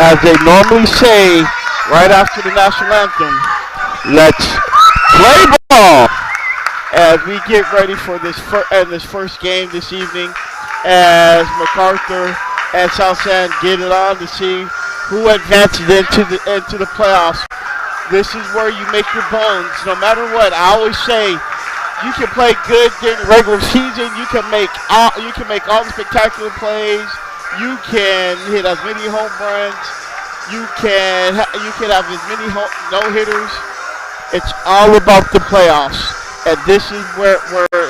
as they normally say right after the national anthem, let's play ball as we get ready for this first game this evening as MacArthur and South End get it on to see who advances into the playoffs. This is where you make your bones. No matter what, I always say you can play good during the regular season. You can make all the spectacular plays. You can hit as many home runs. You can have as many no hitters. It's all about the playoffs, and this is where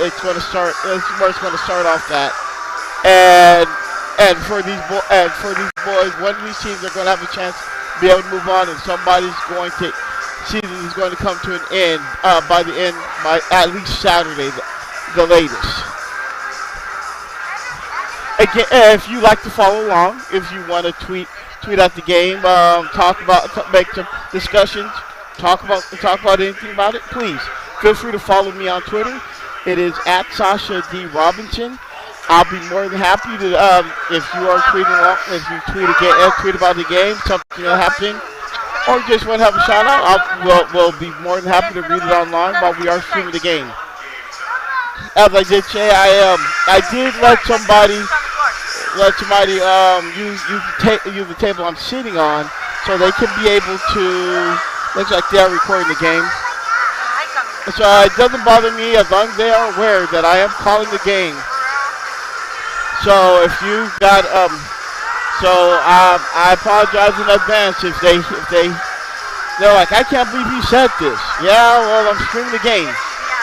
it's going to start. This is where it's going to start off at. And for these boys, one of these teams are going to have a chance to be able to move on, and season is going to come to an end by at least Saturday, the latest. Again, if you like to follow along, if you want to tweet at the game, make some discussions, talk about anything about it, please feel free to follow me on Twitter. It is at Sasha D. Robinson. I'll be more than happy to if you are tweeting along, if you tweet about the game, something happening, or just want to have a shout out. We'll be more than happy to read it online while we are streaming the game. As I did say, I did let somebody use the table I'm sitting on, so they can be able to. Looks like they are recording the game. So it doesn't bother me as long as they are aware that I am calling the game. So if you got I apologize in advance if they're like, I can't believe you said this. Yeah, well, I'm streaming the game.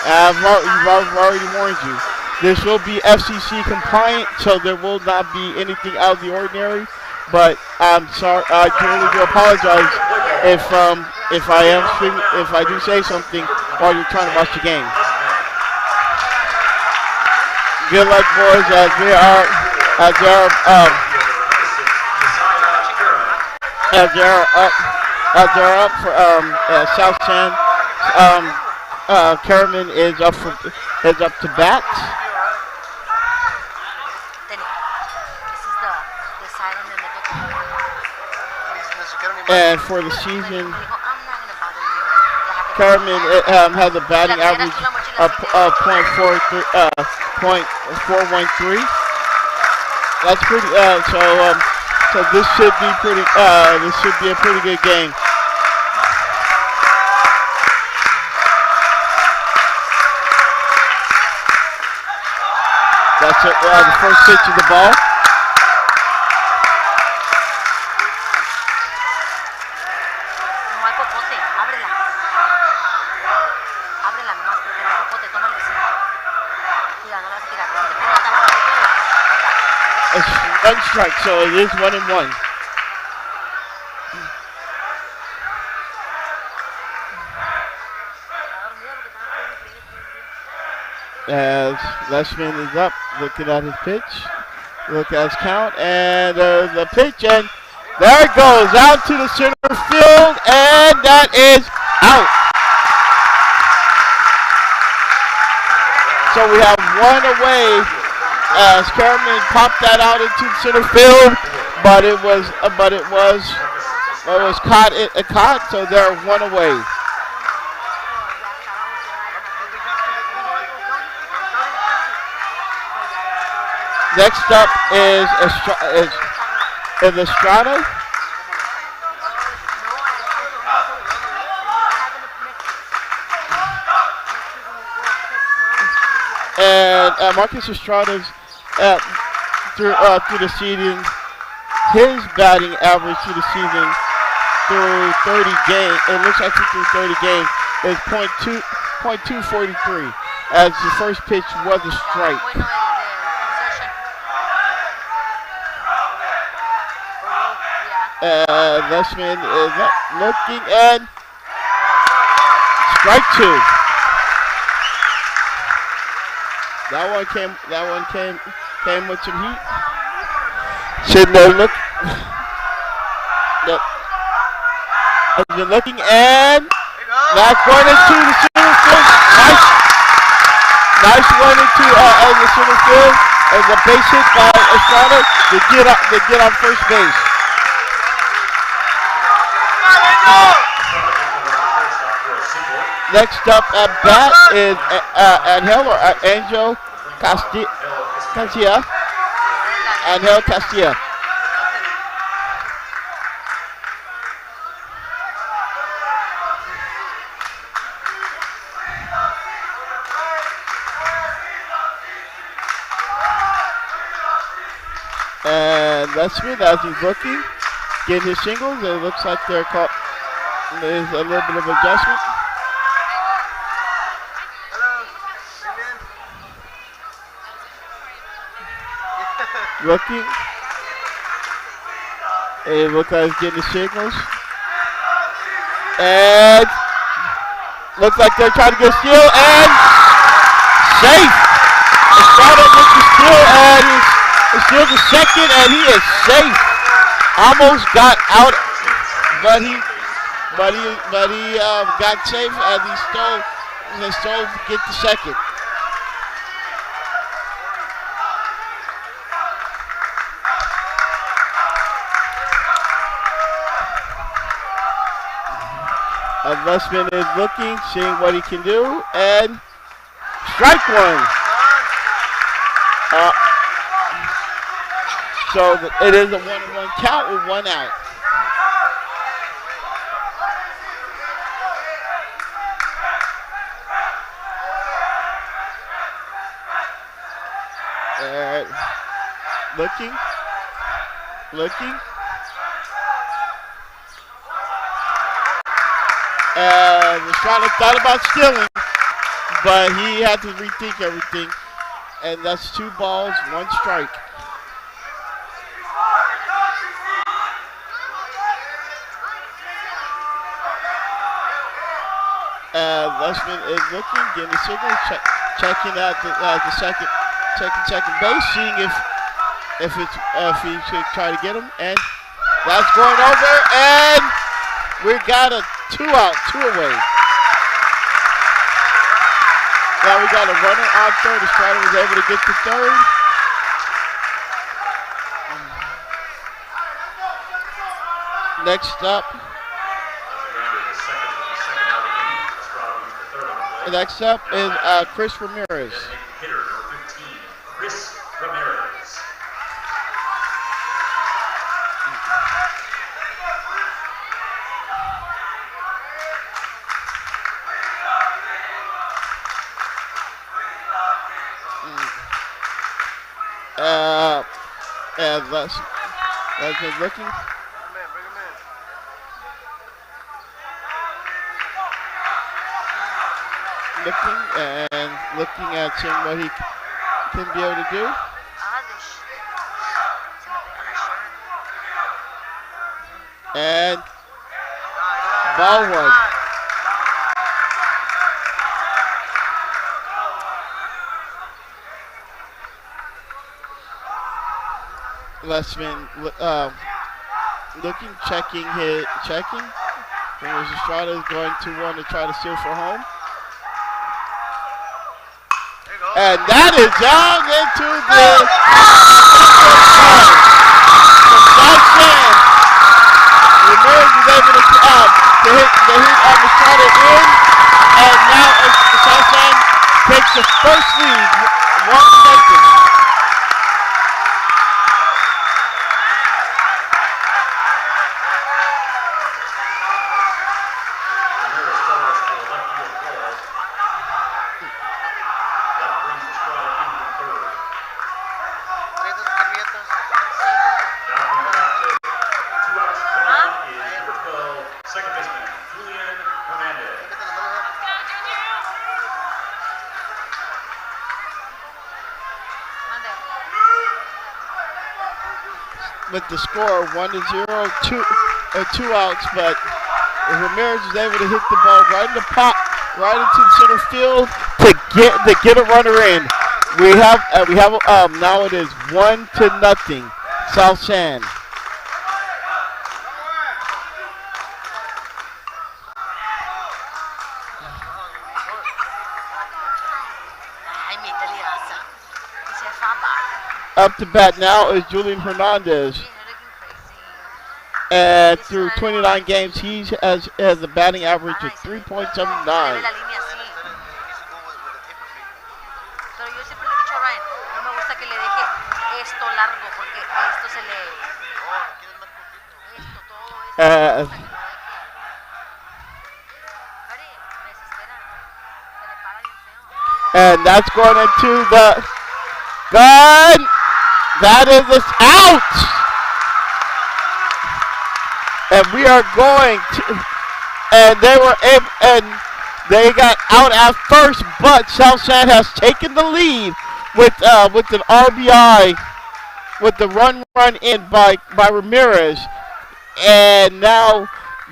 I've already warned you. This will be FCC compliant, so there will not be anything out of the ordinary. But I'm sorry, I really do apologize if I do say something while you're trying to watch the game. Good luck, boys, as they're up for South End. Kerriman is up to bat. And for the season, Kerriman has a batting average of .413. That's pretty. So this should be pretty. This should be a pretty good game. That's it. The first pitch of the ball. It's one strike, so it is 1-1. As Leshman is up, looking at his pitch, look at his count, and the pitch, and there it goes out to the center field, and that is out. So we have one away. As Kerriman popped that out into the center field, but it was caught. So they're one away. Next up is Estrada. And Marcus Estrada's through the season, his batting average through the season through 30 games, it looks like through 30 games, is .243, as the first pitch was a strike. Leshman is up, looking, and strike two. That one came with some heat. Sitting there looking, and that's going into the center field. Nice one into the center field. And the base hit by Estrada to get on first base. Next up at bat is Angel or Angel Castilla. Angel Castilla. And that's Smith as he's looking, getting his shingles. It looks like they're caught. There's a little bit of adjustment. Looking. It looks like he's getting his signals. And looks like they're trying to get a steal. And safe. Estrada gets the steal and he's still the second, and he is safe. Almost got out, but he got safe as he stole to get the second. And Lessman is looking, seeing what he can do, and strike one. So it is a 1-1 count with 1 out. And looking. And Estrada thought about stealing, but he had to rethink everything. And that's 2 balls, 1 strike. Lessman is looking, getting the signal, checking out the second base, seeing if he should try to get him, and that's going over, and we got a 2 out, 2 away. Now we got a runner on third. Estrada was able to get to third. Next up. Next up is Chris Ramirez. Hitter number 15, Chris Ramirez. And that's been looking. Looking at seeing what he can be able to do. And ball 1. Lessman looking, checking. Estrada is going to want to try to steal for home. And that is down into the Ramirez is able to hit Estrada in, and now Southland takes the first lead, 1-0. With the score 1-0, 2 outs, but Ramirez was able to hit the ball right in the pot, right into the center field to get a runner in. We have now it is 1-0 South San. Up to bat now is Julian Hernandez. And through 29 games, he has a batting average of 3.79. Pero yo siempre le he dicho a Ryan, no me gusta que le deje esto largo porque esto se le... Esto, todo esto. Uh, Me desespera. Se le para bien feo. and that's going into the gun. That is out. And we are going to, and they were able, and they got out at first, but South San has taken the lead with an RBI, with the run in by Ramirez, and now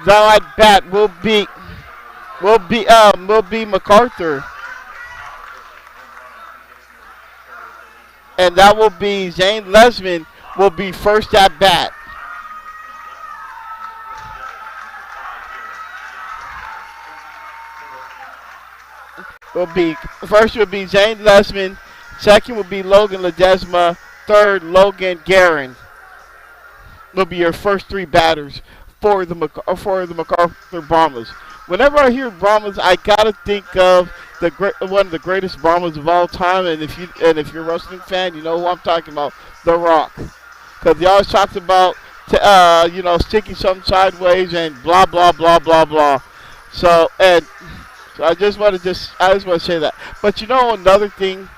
at bat will be MacArthur, and that will be Zane Lesman will be first at bat. First will be Zane Lesman, second will be Logan Ledesma, third Logan Guerin. Will be your first three batters for the MacArthur Brahmas. Whenever I hear Brahmas, I gotta think of one of the greatest Brahmas of all time. And if you're a wrestling fan, you know who I'm talking about, The Rock, because he always talks about sticking something sideways and blah blah blah blah blah. So I just want to say that. But you know another thing,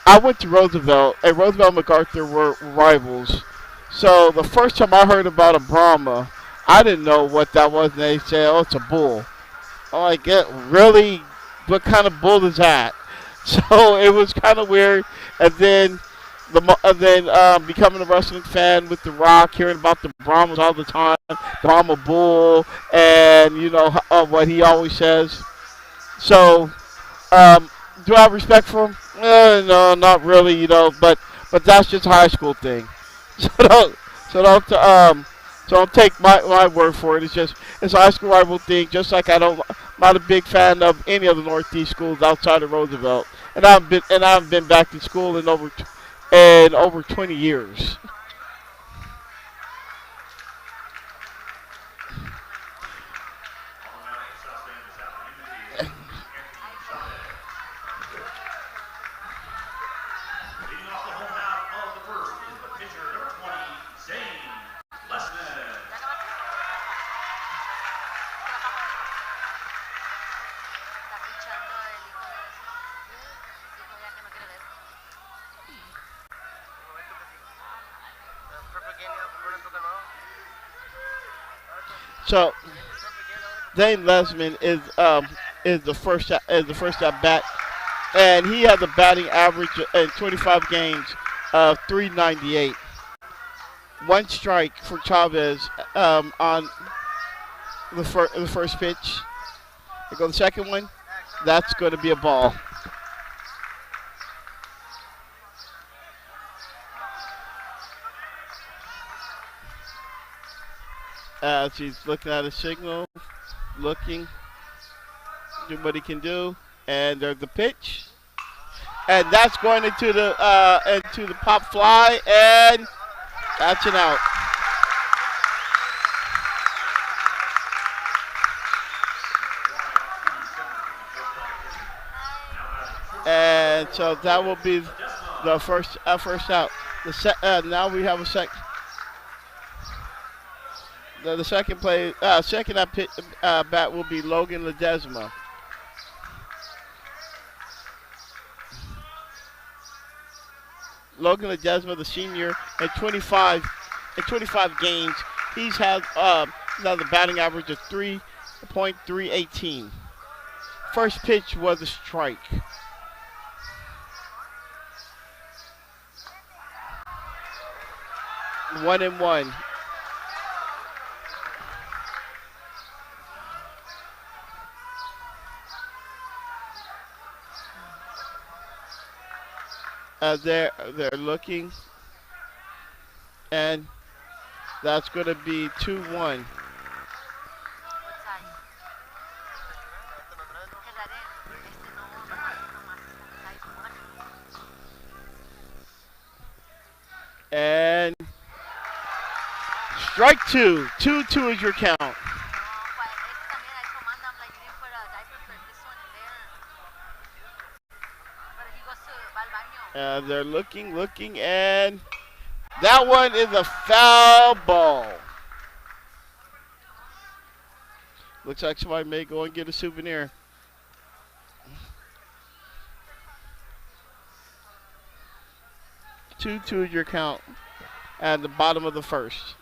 I went to Roosevelt, and Roosevelt and MacArthur were rivals. So the first time I heard about a Brahma, I didn't know what that was, and they said, "Oh, it's a bull." I'm like, really? What kind of bull is that? So it was kind of weird. And then becoming a wrestling fan with The Rock, hearing about the Brahmas all the time, Brahma bull, and what he always says. So do I have respect for him? No, not really. But that's just a high school thing. So don't take my word for it. It's a high school rival thing. Just like I'm not a big fan of any of the Northeast schools outside of Roosevelt, and I haven't been back to school in over 20 years. So Zane Lesman is the first at bat, and he has a batting average in 25 games of 398. One strike for Chavez on the first pitch. They go the second one. That's going to be a ball. As he's looking at a signal, looking, do what he can do, and there's the pitch, and that's going into the pop fly, and that's an out. And so that will be the first out. Now we have a second. The second bat will be Logan Ledesma. Logan Ledesma, the senior, in 25 games, he's had now the batting average of 3.318. First pitch was a strike. 1-1. They're looking, and that's going to be 2-1. And Strike two. 2-2 is your count. No, este también I told Manda, I'm like, you didn't put a diaper for this one in there. But he goes to va al baño. And they're looking, and that one is a foul ball. Looks like somebody may go and get a souvenir. Two is your count at the bottom of the first.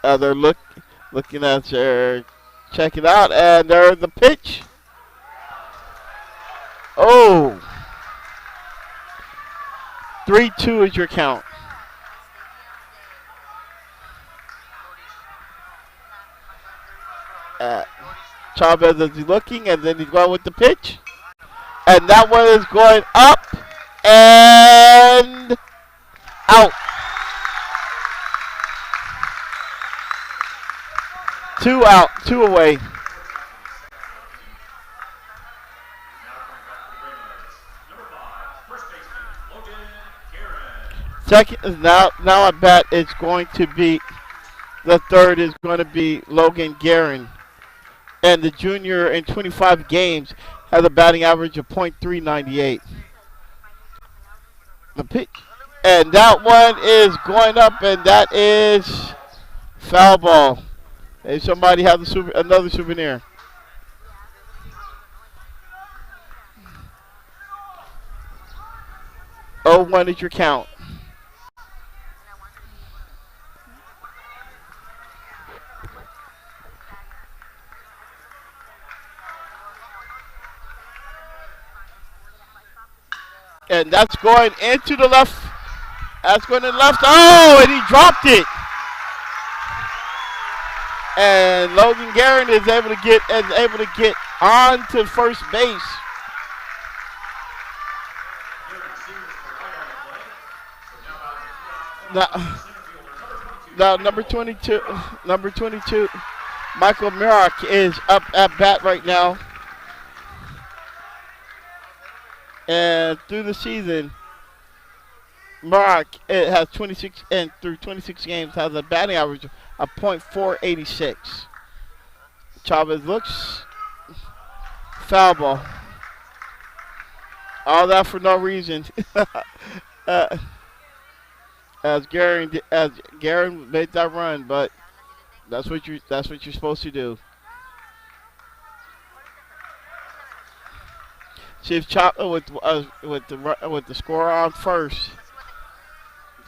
They're looking at their check it out, and there's the pitch. Oh. 3-2 is your count. Chavez is looking, and then he's going with the pitch. And that one is going up and out. 2 out, 2 away. Second, now I bet it's going to be, the third is going to be Logan Guerin. And the junior in 25 games has a batting average of .398. The pitch. And that one is going up, and that is foul ball. Hey, somebody have another souvenir. Oh, 1 is your count. And that's going into the left. That's going to the left. Oh, and he dropped it. And Logan Guerin is able to get on to first base. Now number 22, Michael Mirak is up at bat right now. And through the season, Mirak has 26 and through 26 games has a batting average of .486. Chavez looks, foul ball. All that for no reason. As Guerin made that run, but that's what you're supposed to do. See if with the score on first,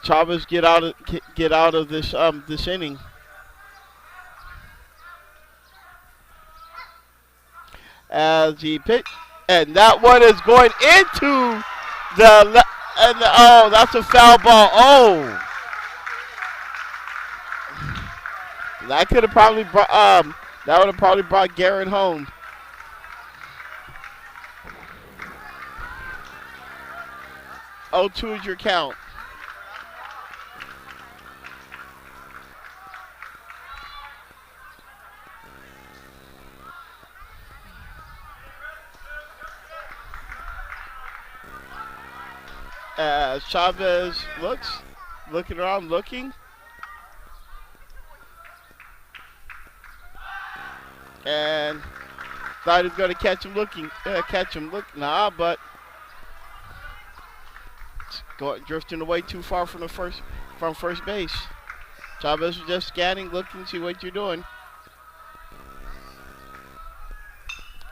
Chavez get out of this inning. As he pitch, and that one is going into oh, that's a foul ball. Oh, that could have probably that would have probably brought Guerin home. Oh, 2 is your count. Chavez looking around, and thought he was going to catch him. Nah, but drifting away too far from first base. Chavez was just scanning, looking, see what you're doing.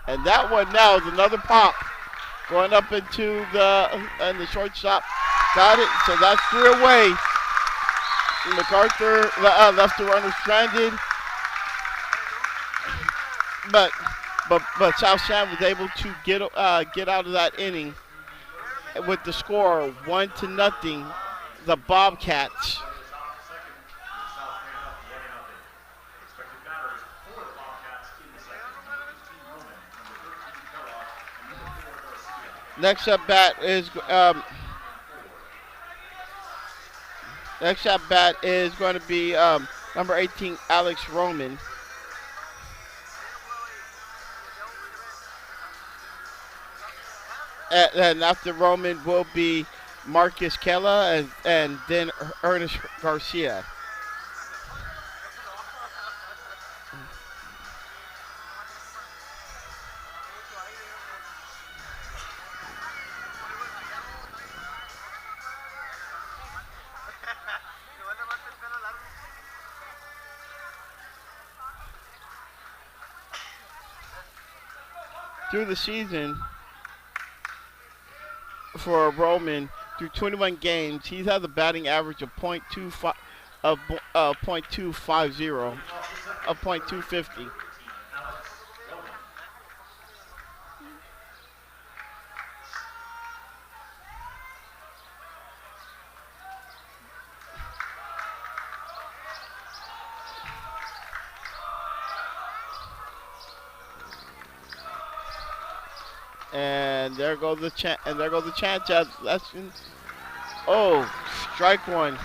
And that one now is another pop. Going up into the shortstop. Got it. So that's 3 away. MacArthur left the runner stranded. But South Shand was able to get out of that inning with the score 1-0. The Bobcats. Next up bat is going to be number 18, Alex Roman. and after Roman will be Marcus Kella and then Ernest Garcia. Through the season for Roman, through 21 games, he's had a batting average of .25 of .250 Leading off the second, of wearing number .250. 13, Alex Roman. And there goes the chant. And there goes the chant. That's oh, strike one.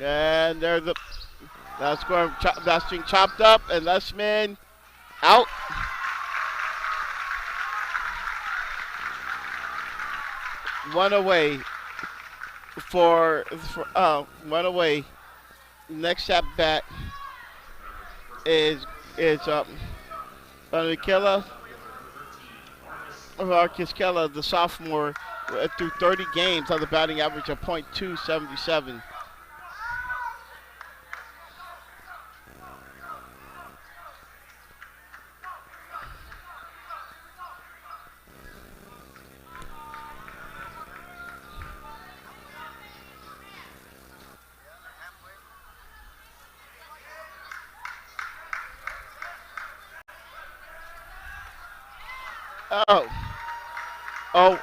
And there's the that's going. That's being chopped up, and Lesman out. One away for one away. Next at bat is Killa, Marcus Kella, the sophomore, through 30 games, has a batting average of .277.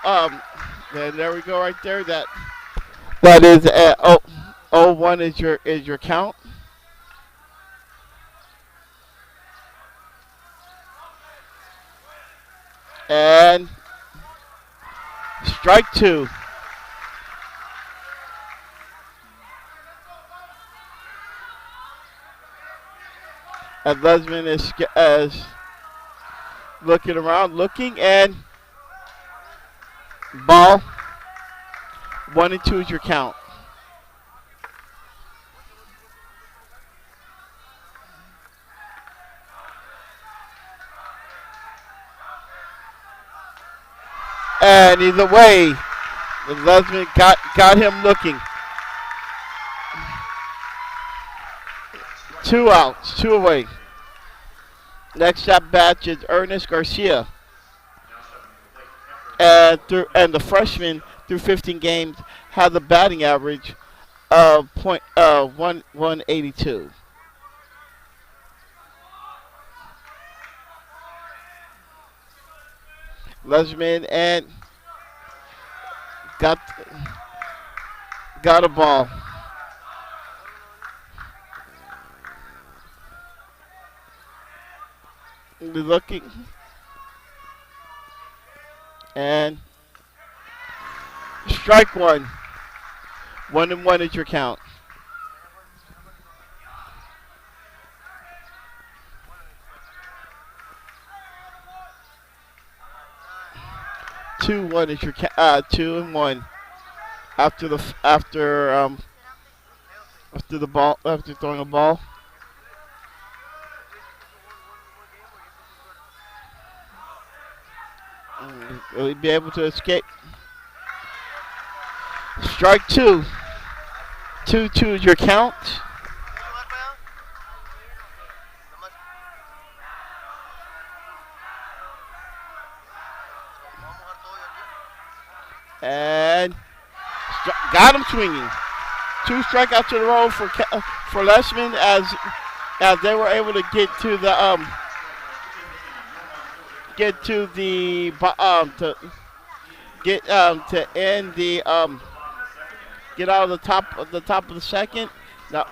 Oh, then there we go right there. That is oh 01 is your count. And strike two. And Lesman is looking around, looking, and ball. 1-2 is your count. And either way, Lesman got him looking. 2 outs, 2 away. Next at bat is Ernest Garcia. And the freshman through 15 games has a batting average of 182. Lesman and got a ball. Looking and strike one. 1-1 is your count. Two one is your 2-1 after the ball after throwing a ball. Will he be able to escape? Strike two. 2-2 is your count. And got him swinging. 2 strikeouts in a row for Lesman as they were able to get to the to end the get out of the top of the second. Now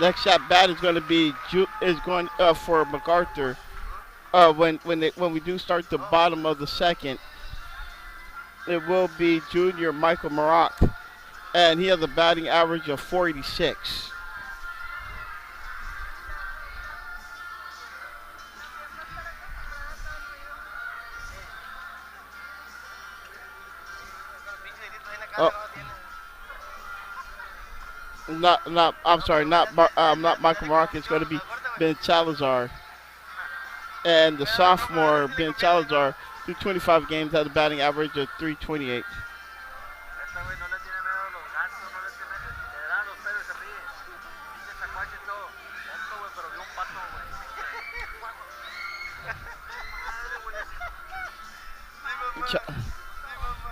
Next at bat is going to be for MacArthur. When we do start the bottom of the second, it will be junior Michael Maroc, and he has a batting average of 486. Oh, I'm sorry, not Michael Maroc. It's going to be Ben Salazar, and the sophomore Ben Salazar, through 25 games, has a batting average of 328.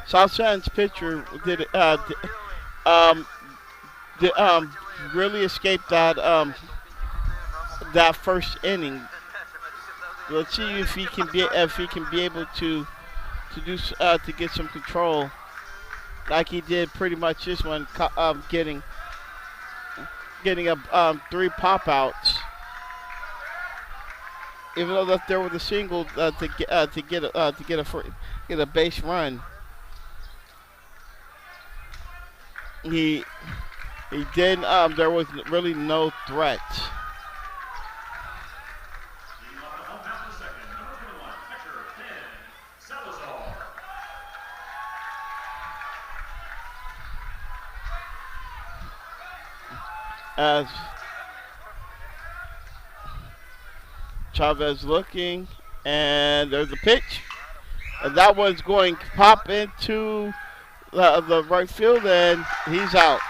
South Sand's pitcher um, did really escape that first inning. Let's see if he can be able to get some control, like he did pretty much this one, getting up 3 pop outs. Even though that there was a single to get a base run, he did. There was really no threat. As Chavez looking, and there's a pitch, and that one's going to pop into the right field, and he's out.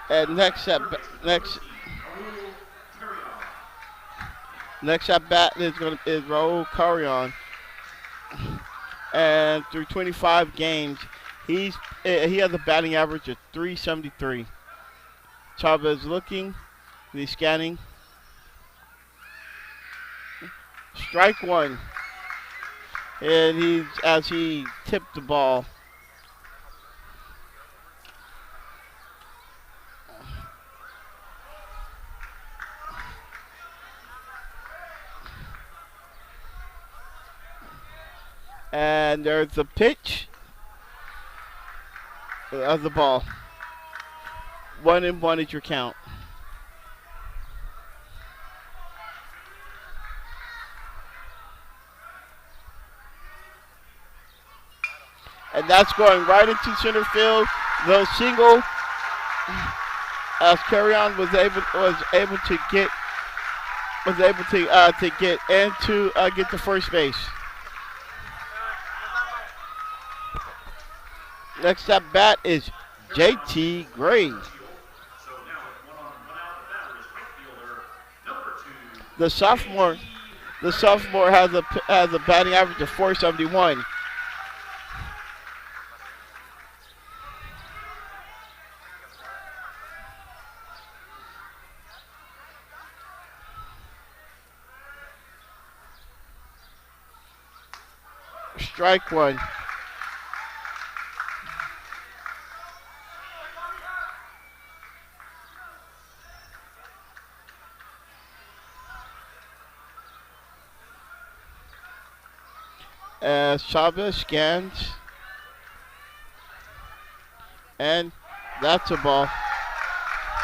And next at bat is Raul Carrion, and through 25 games, he has a batting average of 373. Chavez looking, and he's scanning. Strike one, and as he tipped the ball. And there's the pitch of the ball. 1-1 is your count. And that's going right into center field. No single, as Carrion was able to get get to first base. Next at bat is JT Gray. The sophomore has a batting average of 471. Strike one. As Chavez scans, and that's a ball.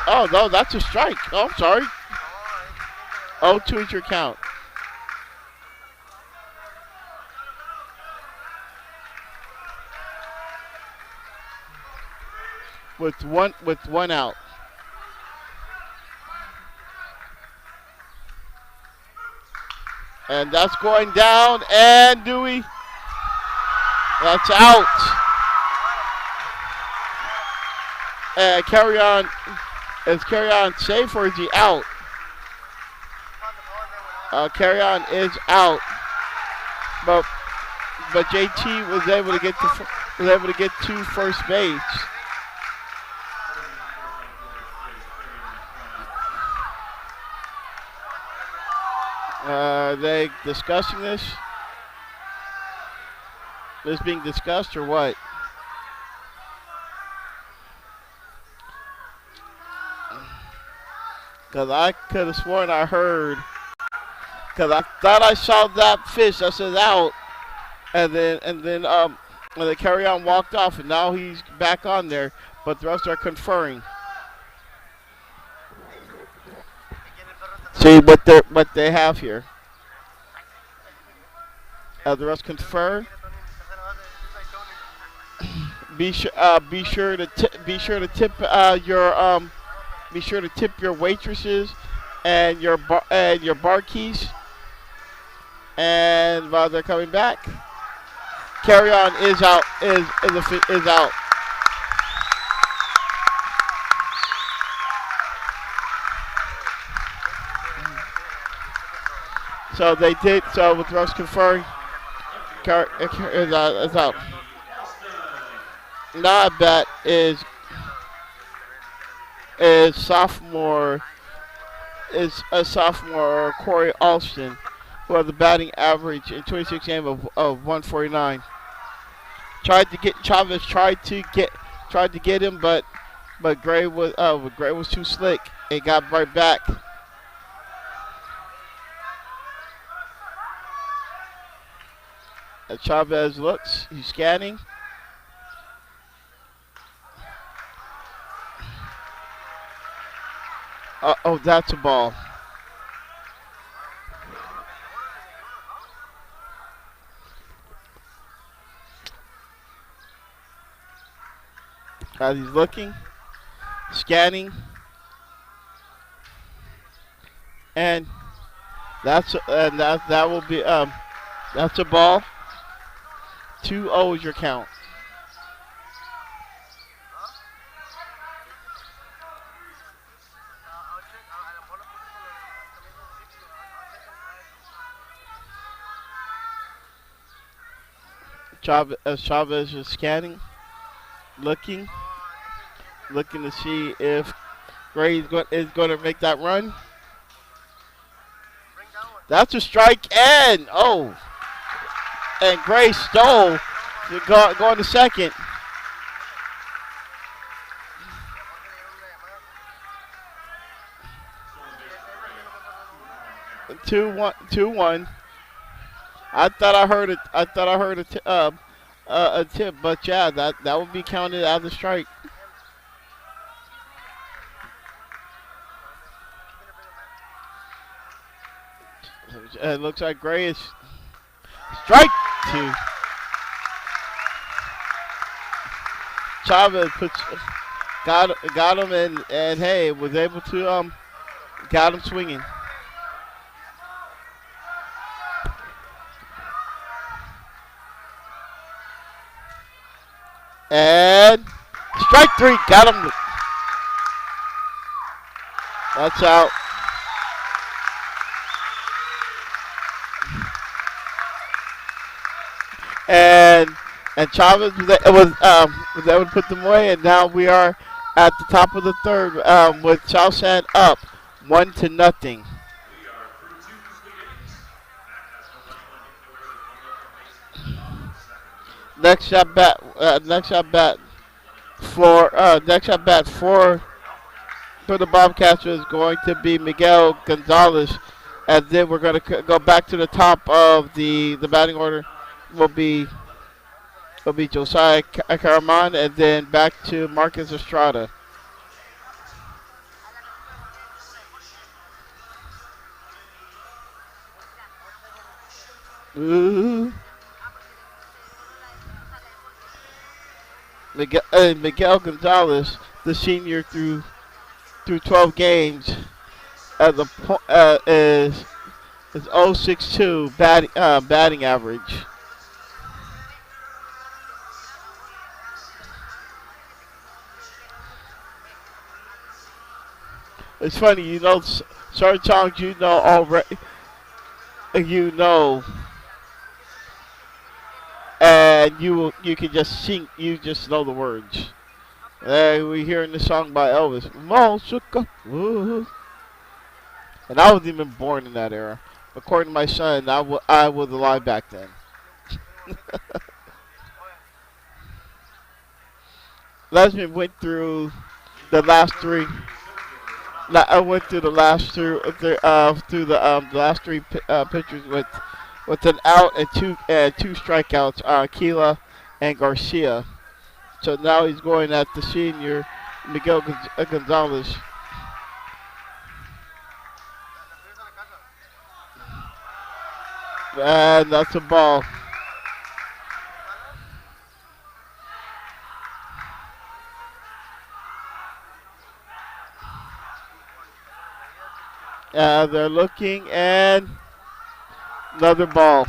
Oh no, that's a strike. Oh, I'm sorry. 0-2 is your count. With one out. And that's going down, and Dewey, that's out. And Carry on safe, or is he out? Carry on is out, but JT was able to get to first base. Are they discussing this? is being discussed or what? Because I could have sworn I heard. Because I thought I saw that fish that says out. And then Carry On walked off, and now he's back on there. But the rest are conferring. See what they have here. The rest confer. Be sure to tip your waitresses and your barkeys. And while they're coming back, Carry On is out. Is out. So they did. So with Russ conferring, is out. Now I bet is a sophomore Corey Alston, who had the batting average in 26 games of 149. Tried to get Chavez tried to get him, but Gray was too slick and got right back. As Chavez looks, he's scanning. Oh, that's a ball. As he's looking, scanning, and that will be that's a ball. 2-0 is your count. Chavez is scanning, looking to see if Gray is going to make that run. That's a strike, and Gray stole, going to second. 2-1. I thought I heard a tip, but yeah, that would be counted as a strike. It looks like Gray is strike 2. Chavez got him and hey, was able to got him swinging. And strike 3, got him. That's out. And Chavez was able to put them away, and now we are at the top of the third with Southside up 1-0. Next at bat for the Bobcats is going to be Miguel Gonzalez, and then we're going to go back to the top of the batting order. Will be Josiah Caraman, and then back to Marcus Estrada. Ooh. Miguel Gonzalez, the senior, through 12 games, at the is 0.62 batting average. It's funny, certain songs already, and you can just sing, you just know the words. We hearing this song by Elvis. And I wasn't even born in that era. According to my son, I was alive back then. Lesman went through the last three. I went through the last the last three pitchers with an out and two strikeouts. Keela and Garcia. So now he's going at the senior Miguel Gonzalez. And that's a ball. They're looking and another ball.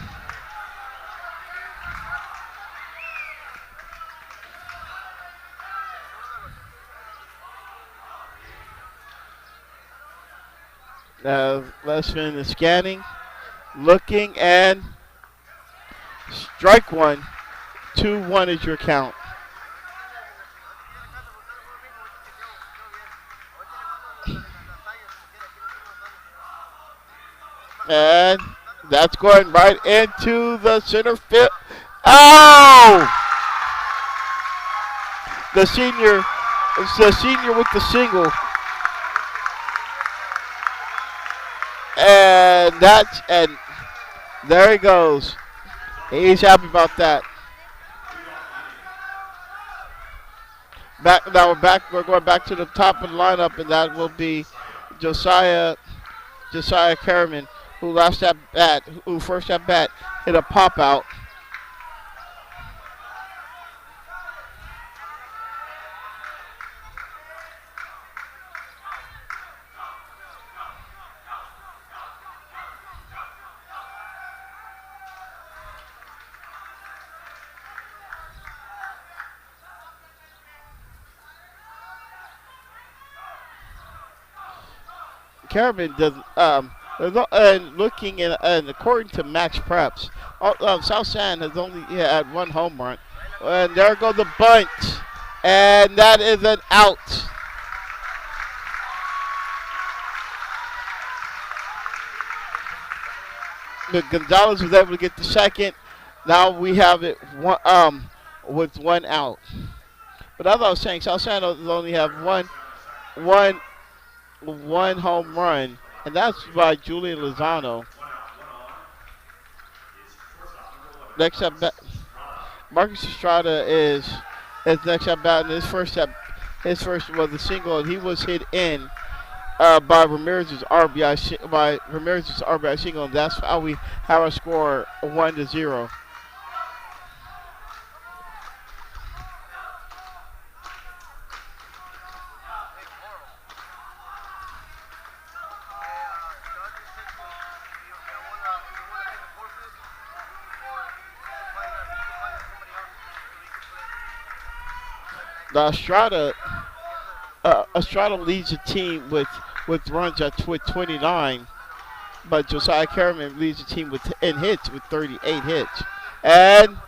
Lesman is scanning, looking, and strike one. 2-1 is your count. And that's going right into the center field. Oh! The senior, it's the senior with the single. And there he goes. He's happy about that. We're going back to the top of the lineup, and that will be Josiah Kerriman, who first at bat hit a pop out. Kerriman does and looking and according to Max Preps, South San has only had one home run, and there goes the bunt, and that is an out. But Gonzalez was able to get the second. Now we have it with one out. But as I was saying, South San only have one home run, and that's by Julian Lozano. Next up, Marcus Estrada is next at bat, and his first was a single, and he was hit in by Ramirez's RBI single, and that's how we have our score 1-0. Estrada leads the team with runs with 29, but Josiah Kerriman leads the team in hits with 38 hits. And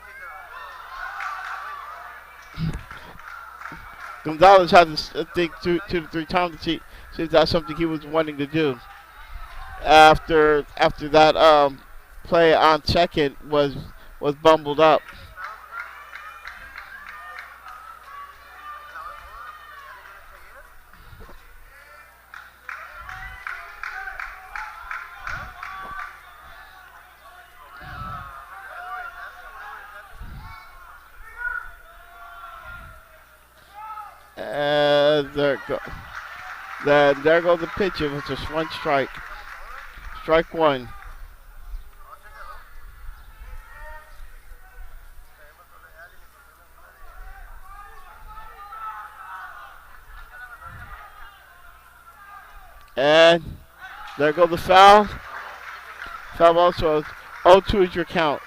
Gonzalez has to think 2 to 3 times to see if that's something he was wanting to do. After that play on second was bumbled up. There go. Then there goes the pitch. It was just one strike. Strike one. And there goes the foul. Foul also. 0-2 is your count.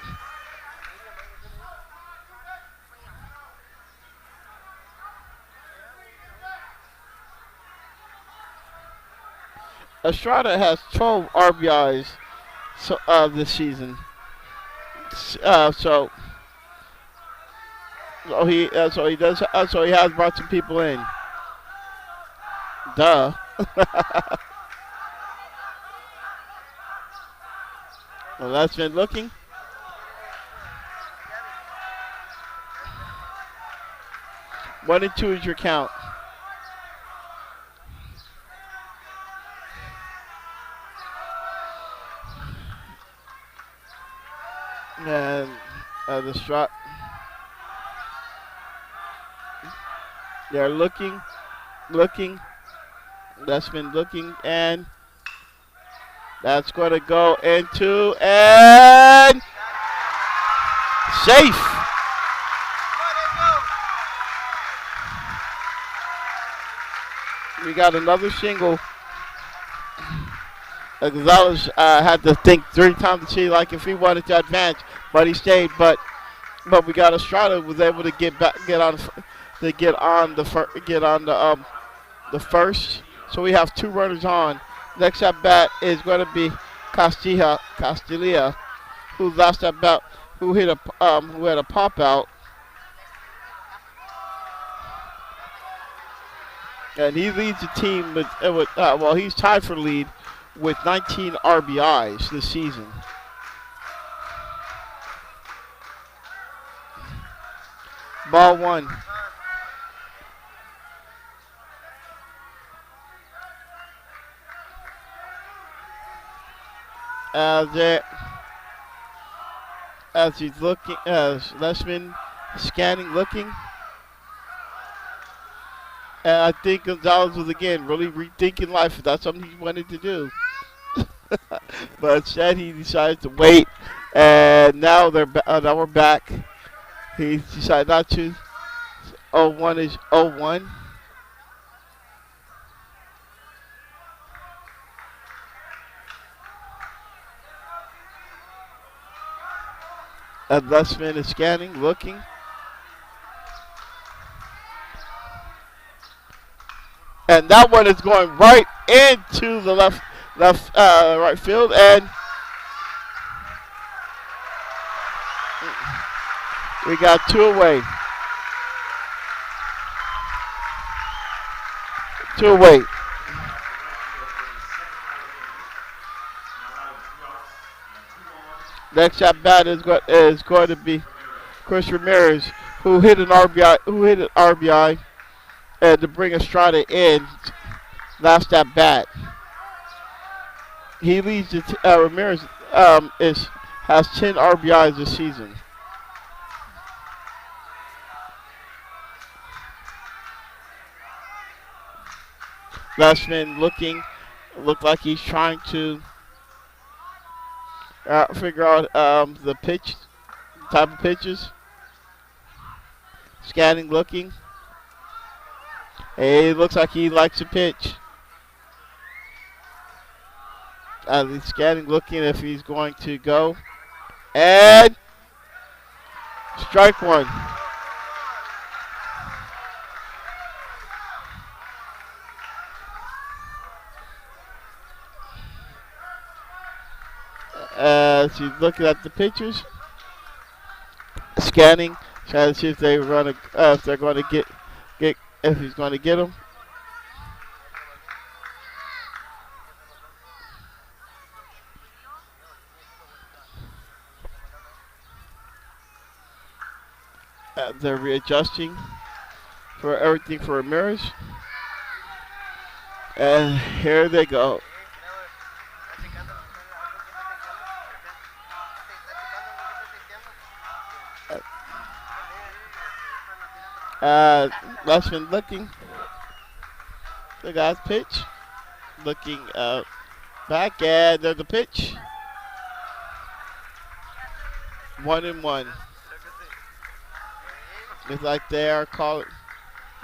Estrada has 12 RBIs this season. So he has brought some people in. Duh. Well, that's been looking. 1-2 is your count. And the shot. They're looking. That's been looking, and that's going to go into and safe. We got another single. Gonzalez had to think 3 times to see like if he wanted to advance, but he stayed. But we got Estrada was able to get on the first. So we have 2 runners on. Next at bat is going to be Castilla, who last at bat who had a pop out. And he leads the team with he's tied for lead with 19 RBIs this season. Ball 1. As he's looking, as Lessman scanning, looking. And I think Gonzalez was again really rethinking life. If that's something he wanted to do. But instead he decided to wait. And now now we're back. He decided not to. 0-1 is 0-1. And Lessman is scanning, looking. And that one is going right into the left right field, and we got 2 away. 2 away. Next at bat is going to be Chris Ramirez, who hit an RBI, and to bring Estrada in last at bat. He leads Ramirez has 10 RBIs this season. Lessman looked like he's trying to figure out the type of pitches. Scanning, looking. It looks like he likes to pitch. He's scanning, looking if he's going to go. And strike 1. As he's looking at the pitchers, scanning, trying to see if they're going to if he's going to get them. They're readjusting for everything for Ramirez, and here they go. Lessman looking. The guy's pitch. Looking back, and there's the pitch. 1-1. Looks like they are calling.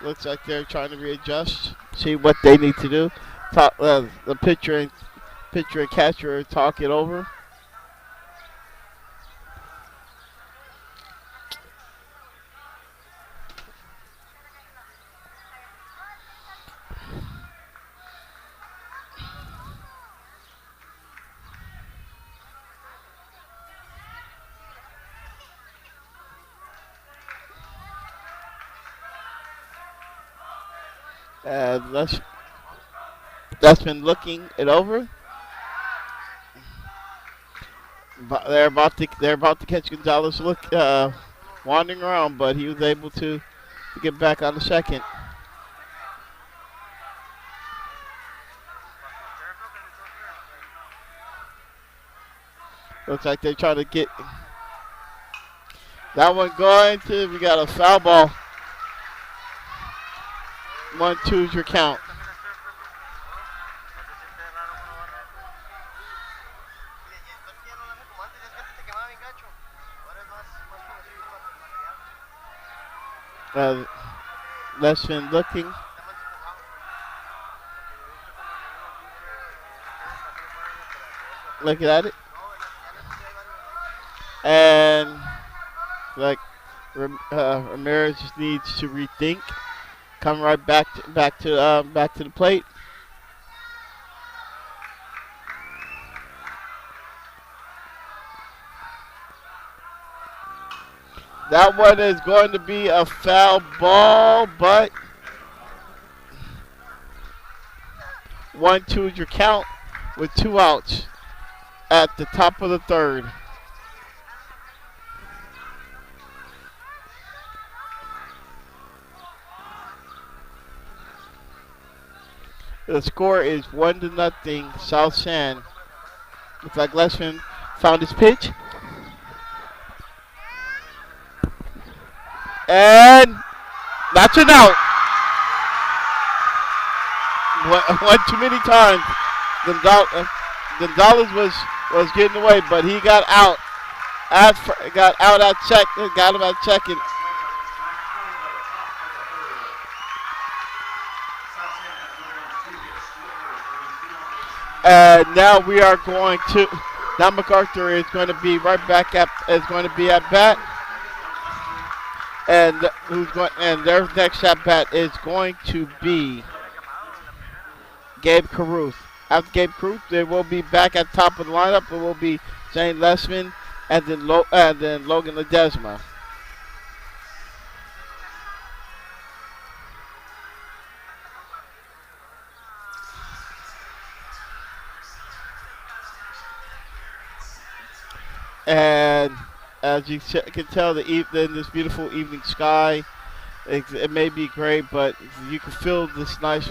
Looks like they're trying to readjust. See what they need to do. The pitcher and catcher talk it over. That's been looking it over. But they're about to catch Gonzalez wandering around, but he was able to to get back on the second. Looks like they're trying to get that one going to. We got a foul ball. 1-2 is your count. Lesson looking. Looking at it. And like Ramirez just needs to rethink. Come right back to the plate. That one is going to be a foul ball, but 1-2 is your count with 2 outs at the top of the third. The score is 1-0 South San. Looks like Lesman found his pitch. And that's an out. One too many times. Gonzalez was getting away, but he got out. Got out at second. Got him at second. And now we are going to. Now MacArthur is going to be right back at. Is going to be at bat. And their next at bat is going to be Gabe Caruth. After Gabe Caruth, they will be back at top of the lineup. It will be Zane Lesman and then Logan Ledesma. And as you can tell, in this beautiful evening sky, it may be gray, but you can feel this nice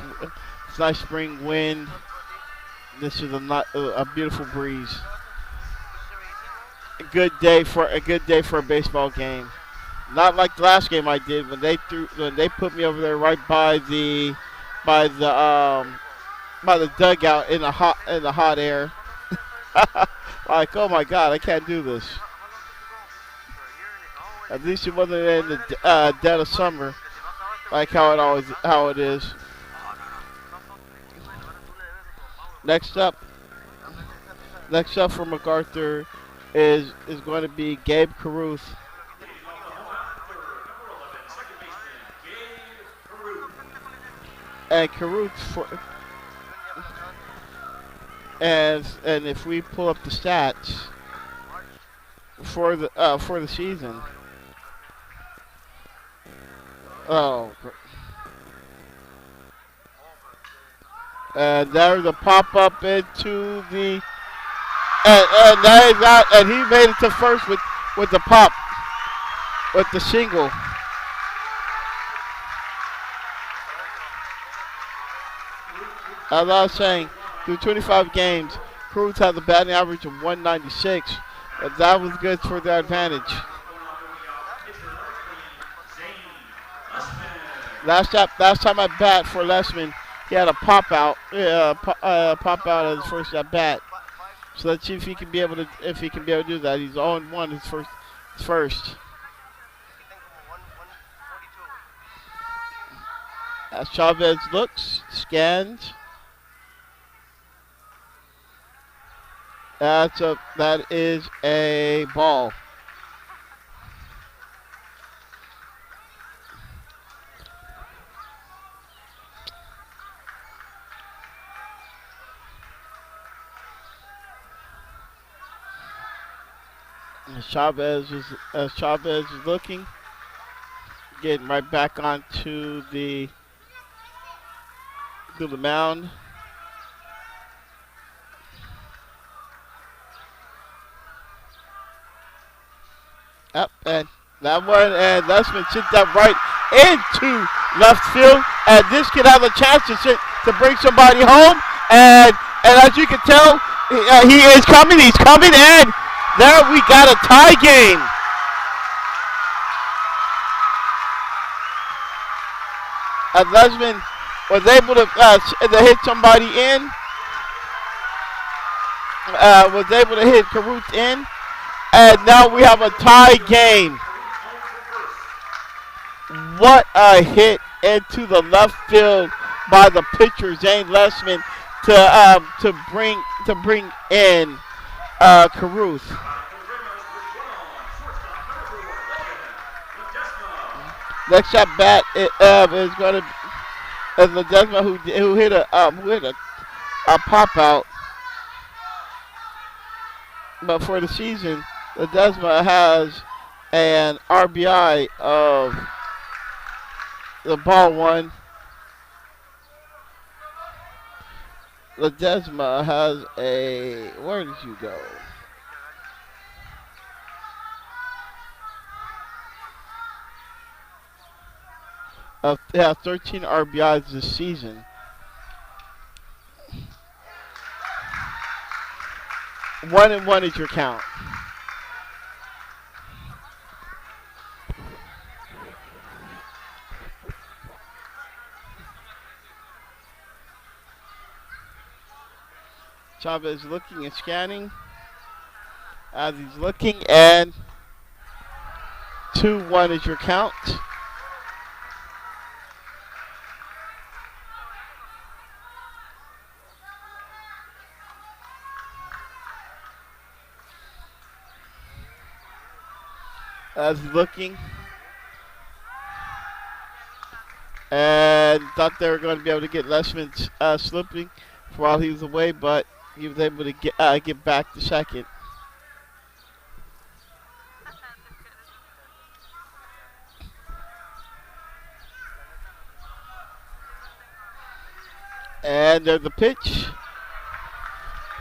spring wind. This is a beautiful breeze. A good day for a baseball game. Not like the last game I did when they put me over there right by the dugout in the hot air. Like, oh my God, I can't do this. At least it wasn't in the dead of summer, like how it is. Next up for MacArthur is going to be Gabe Caruth. And Caruth and if we pull up the stats for the season. Oh. And there's a pop up into the and that is out, and he made it to first with the pop, with the single. As I was saying, through 25 games, Cruz has a batting average of 196. But that was good for their advantage. Last time I bat for Lesman, he had a pop out at his first at bat. So let's see if he can be able to do that. He's 0-1 his first. As Chavez looks, scans. That is a ball. As Chavez is looking, getting right back onto the mound. Up and That one, and Lesman sent that right into left field, and this could have a chance to bring somebody home. And as you can tell, he is coming. He's coming, and there we got a tie game. And Lesman was able to hit somebody in. Was able to hit Caruth in, and now we have a tie game. What a hit into the left field by the pitcher Zane Lesman to bring in Caruth. Next at bat is going to Ledesma who hit a pop out. But for the season, Ledesma has an RBI of the ball one. Ledesma has a, where did you go? They have 13 RBIs this season. One and one is your count. Chavez looking and scanning. As he's looking, and 2-1 is your count. As he's looking, and thought they were going to be able to get Lesman slipping while he was away, but he was able to get back to second. And there's the pitch.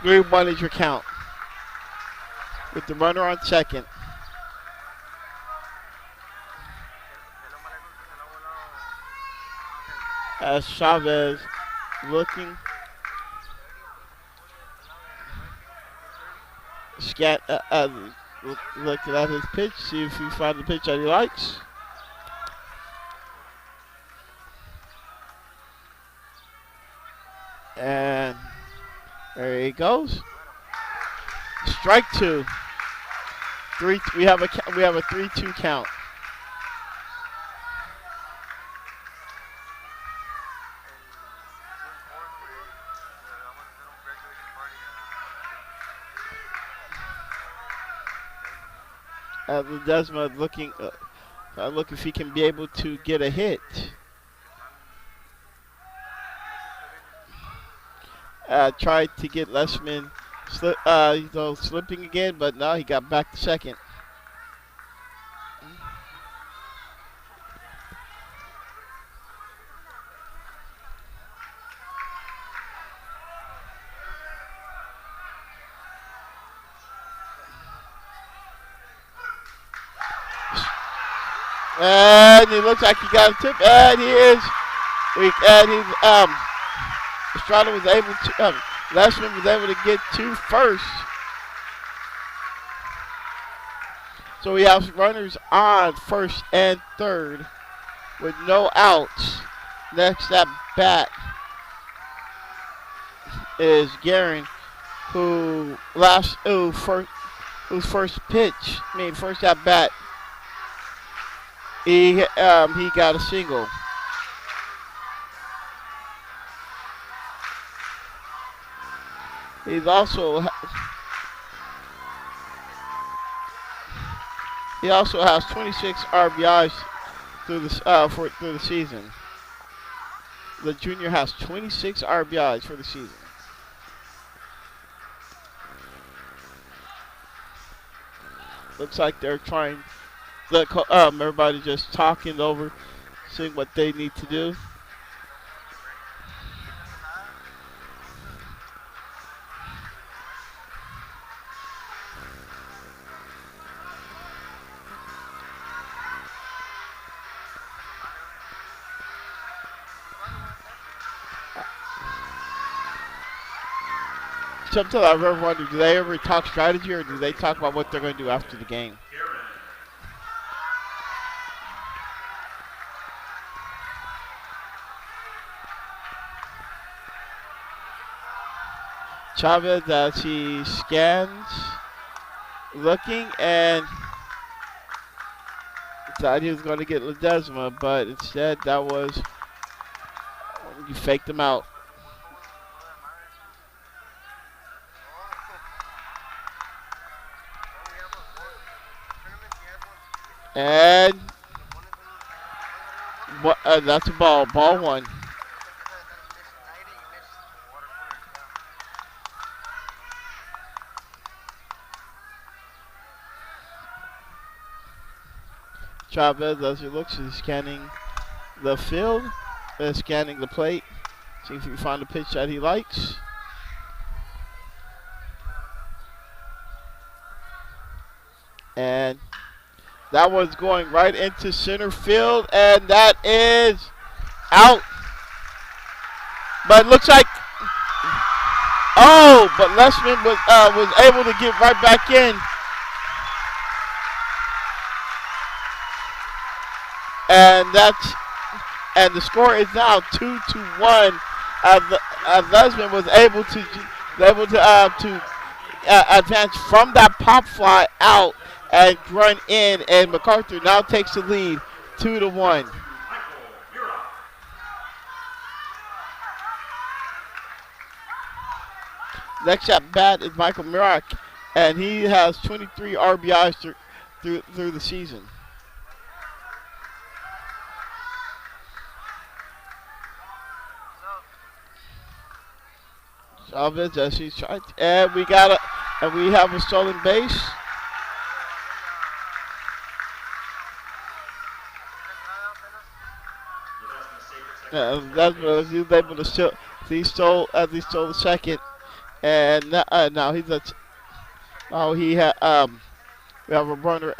3-1 is your count. With the runner on second. As Chavez looking. Looking at his pitch, see if he finds the pitch that he likes. And there he goes. Strike two. We have a 3-2 count. Ledesma looking, look if he can be able to get a hit. Tried to get Lesman slipping again, but no, he got back to second. And it looks like he got a tip, and he is. And he's Estrada was able to. Lesman was able to get to first. So we have runners on first and third with no outs. Next at bat is Guerin, whose first at bat. He got a single. He also has 26 RBIs through the season. The junior has 26 RBIs for the season. Looks like they're trying. Everybody just talking over, seeing what they need to do. Sometimes I've ever wondered, do they ever talk strategy or do they talk about what they're going to do after the game? Chavez as he scans, looking, and thought he was going to get Ledesma, but instead that was, you faked him out. And that's a ball. Ball one. Chavez, as he looks, he's scanning the field, scanning the plate, see if he can find a pitch that he likes. And that was going right into center field, and that is out. But it looks like, but Lessman was able to get right back in. And the score is now 2-1. Lesman was able to advance from that pop fly out and run in, and MacArthur now takes the lead 2-1. Next at bat is Michael Murak, and he has 23 RBIs through the season. Chavez as he's trying, and we have a stolen base. That's what he was able to steal. He stole the second, and now he's we have a runner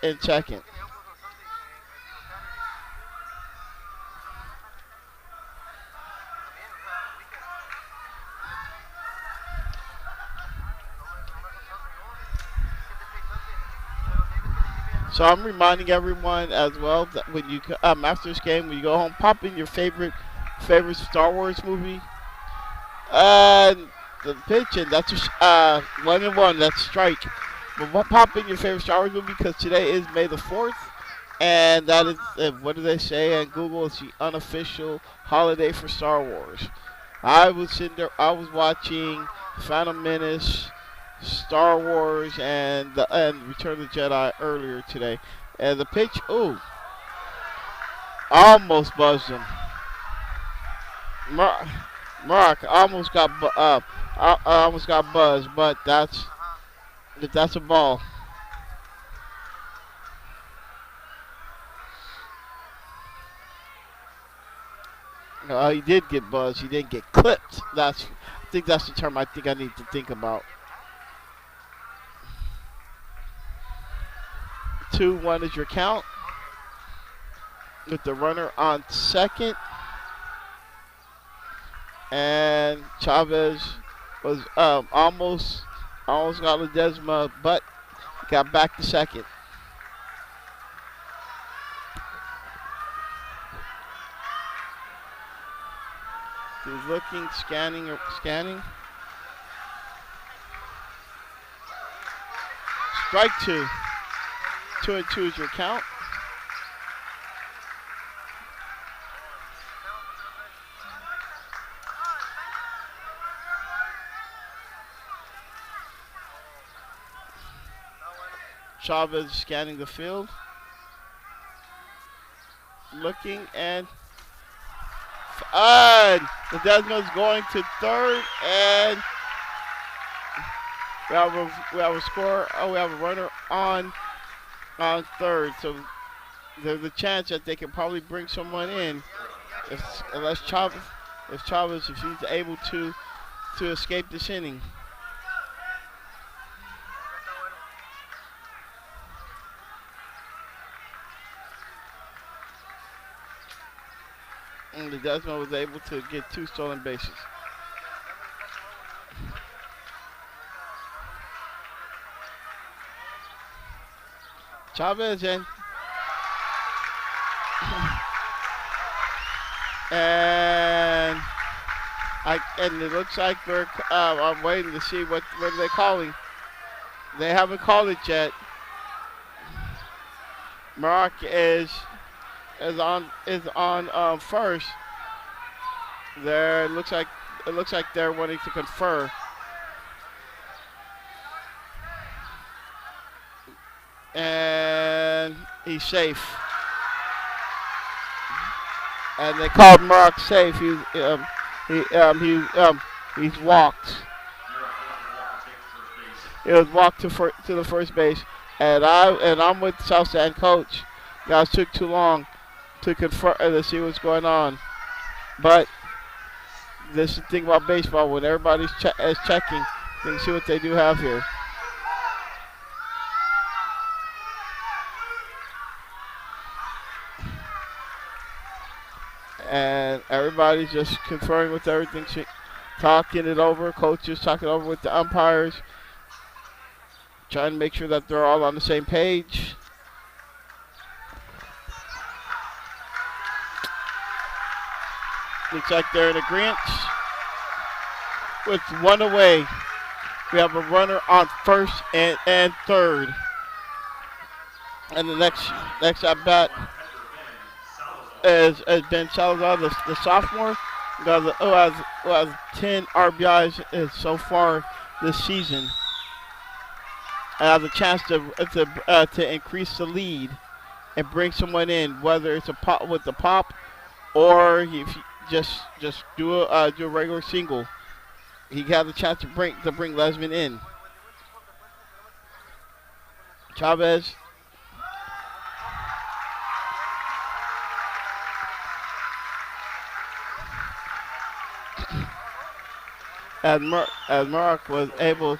in second. So I'm reminding everyone as well that when you after this game, when you go home, pop in your favorite Star Wars movie. And the pitch, and that's 1-1. That's strike. But pop in your favorite Star Wars movie because today is May the 4th, and that is what do they say on Google? It's the unofficial holiday for Star Wars. I was sitting there. I was watching Phantom Menace, Star Wars, and Return of the Jedi earlier today. And the pitch, almost buzzed him. Mark almost got buzzed, but that's a ball. No, he did get buzzed. He didn't get clipped. I think that's the term I need to think about. 2-1 is your count. With the runner on second. And Chavez was almost got Ledesma, but got back to second. He's looking, scanning. Strike two. 2-2 is your count. Chavez scanning the field. Looking, and Ledesma's going to third, and we have a score. We have a runner on third, so there's a chance that they can probably bring someone in if he's able to escape this inning. And Ledesma was able to get 2 stolen bases. Chavez in. And it looks like I'm waiting to see what are they calling. They haven't called it yet. Mark is on first. There it looks like they're wanting to confer. And he's safe. And they called Mark safe. He's walked. It was walked to the first base. And I'm with South End coach. Guys took too long to confer to see what's going on. But this is the thing about baseball. When everybody's is checking, you can see what they do have here. And everybody's just conferring with everything, talking it over. Coaches talking over with the umpires, trying to make sure that they're all on the same page. Looks like they're in agreement. With one away, we have a runner on first and third. And the next at bat is Ben Salazar, the sophomore, who has 10 RBIs so far this season. And has a chance to increase the lead and bring someone in, whether it's a pop with the pop or if you just do a regular single. He has a chance to bring Lesman in. Chavez. As Mark was able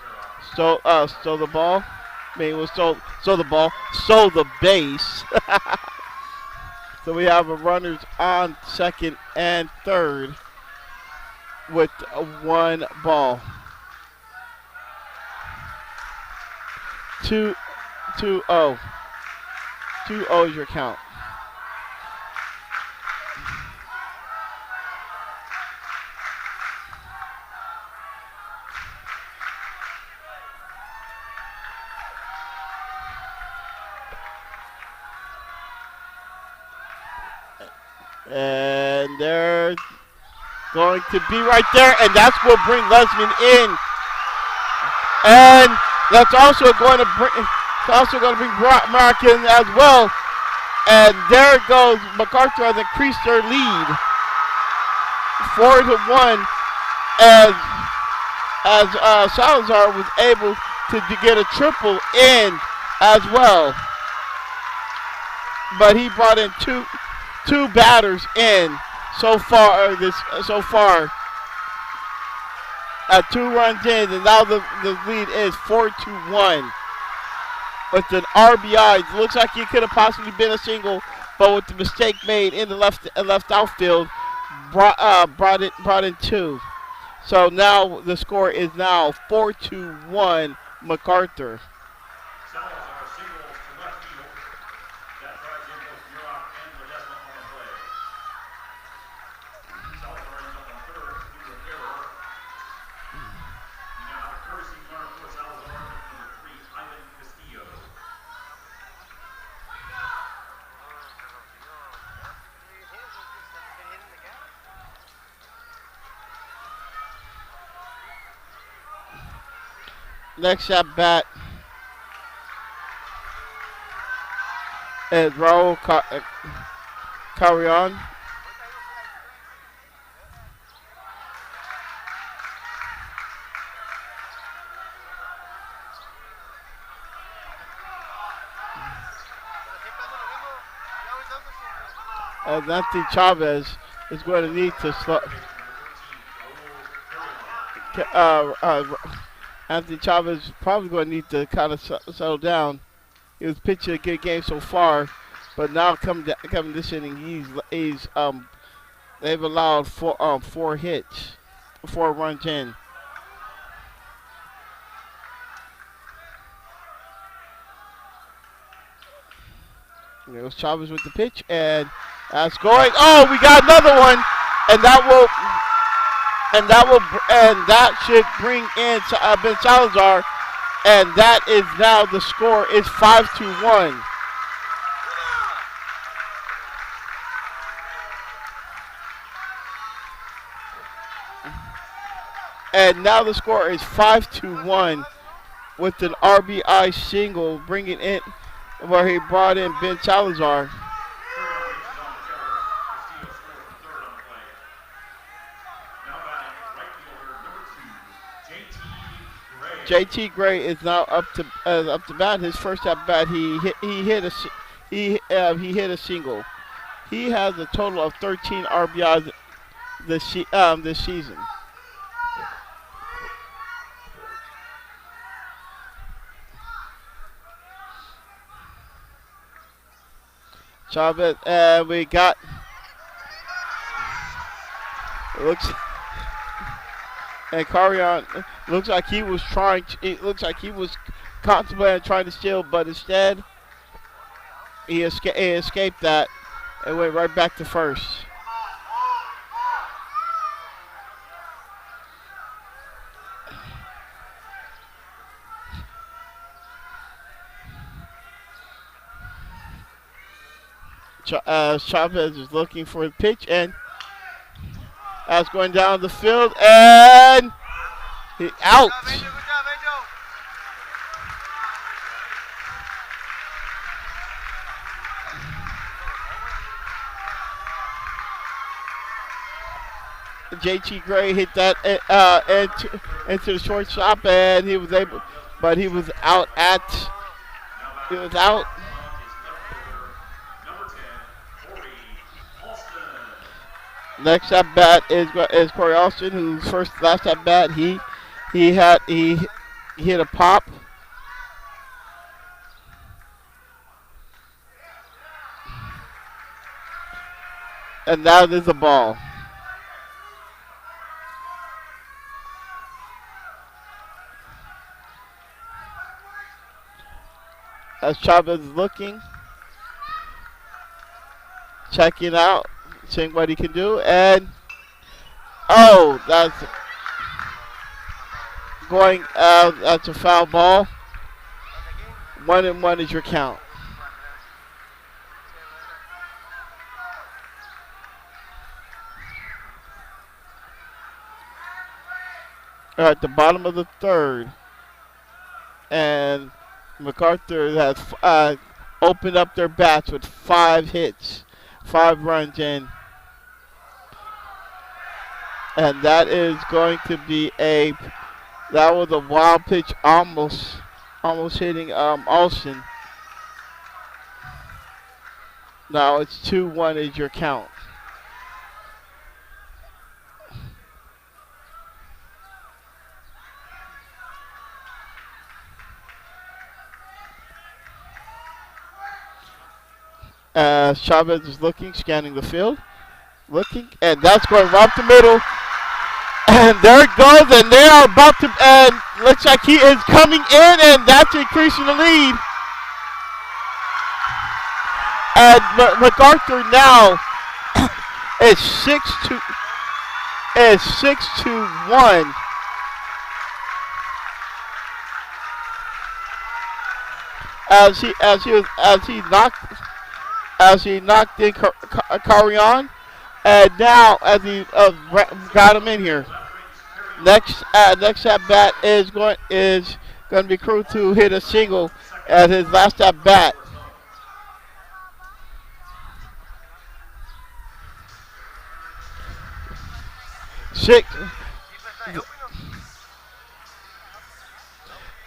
stole the ball. I mean, it was stole the base. So we have a runners on second and third with one ball. 2-0. 2-0 is your count. And they're going to be right there, and that's what will bring Lesman in. And that's also going to bring Mark in as well. And there goes MacArthur has increased their lead 4-1 as Salazar was able to get a triple in as well. But he brought in two batters in so far. At 2 runs in, and now the lead is 4-1 with an RBI. It looks like it could have possibly been a single, but with the mistake made in the left outfield, brought in 2. So now the score is now 4-1 MacArthur. Next at bat is Raul Carrion. As Anthony Chavez is going to need to slow. Anthony Chavez is probably going to need to kind of settle down. He was pitching a good game so far, but now coming this inning, they've allowed 4 hits, 4 runs in. There was Chavez with the pitch, and that's going. Oh, we got another one, and that should bring in Ben Salazar, and that is now the score is 5-1. And now the score is 5-1 with an RBI single, bringing in where he brought in Ben Salazar. JT Gray is now up to bat. His first at bat, he hit a single. He has a total of 13 RBIs this season. Chavez, we got. And Carrion looks like he was trying. It looks like he was contemplating trying to steal, but instead he escaped that and went right back to first. Chavez is looking for a pitch, and that's going down the field, and he out. JT Gray hit that into the shortstop, and he was able, but he was out. Next at bat is Corey Austin, whose last at bat he hit a pop. And now there's a ball. As Chavez is looking, checking out, seeing what he can do, and that's going out. That's a foul ball. 1-1 is your count. At the bottom of the third, and MacArthur has opened up their bats with 5 hits, 5 runs in. And that is going to be that was a wild pitch, almost hitting Olsen. Now it's 2-1 is your count. Chavez is looking, scanning the field, looking, and that's going right up the middle. And there it goes, and they are about to, and looks like he is coming in, and that's increasing the lead. And MacArthur now is 6-1. As he knocked in Carrion, and now as he got him in here. Next at bat is going to be Crew to hit a single at his last at bat.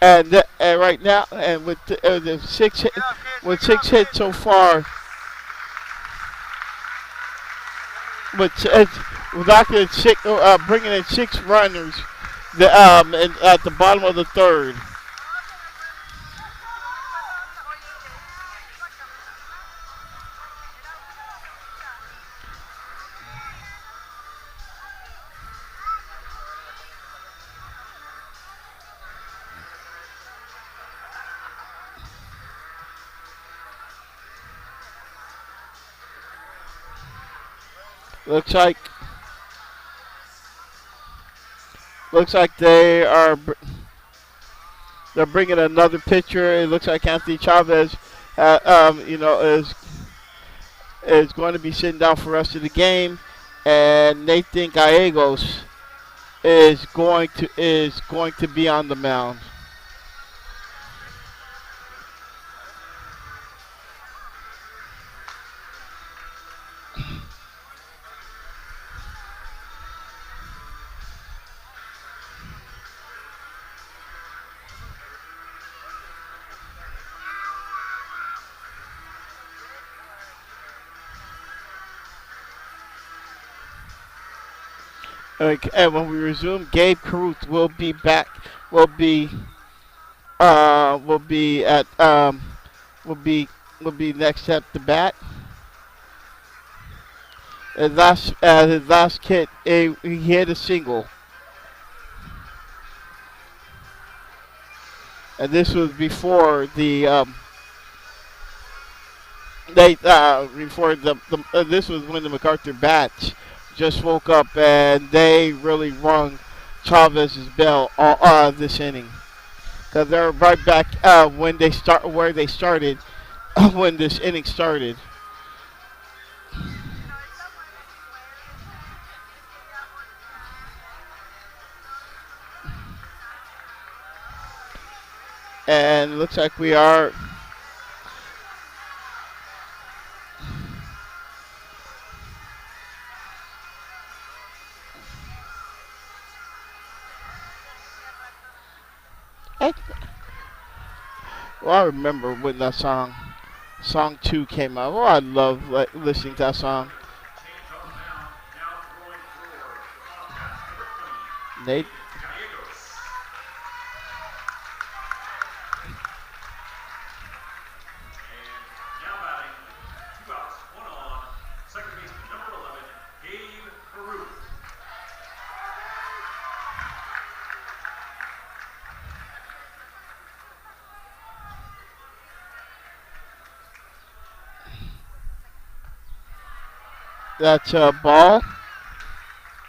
And right now, and with the 6 hits so far. But bringing in 6 runners at the bottom of the third. Looks like they are. They're bringing another pitcher. It looks like Anthony Chavez, is going to be sitting down for the rest of the game, and Nathan Gallegos is going to be on the mound. Okay, and when we resume, Gabe Caruth will be back. Will be will be at will be will be next at the bat. His last hit, he hit a single, and this was before the they before the this was when the MacArthur bats just woke up and they really rung Chavez's bell this inning because they're right back when they start where they started when this inning started. And it looks like we are. Well, I remember when that song 2 came out. Oh, I love listening to that song. Change on the mound. Now throwing for the Bobcats, number 20, Nate. Gallegos. And now batting, 2 outs, 1 on. Second baseman, number 11, Gabe Caruth. That's a ball.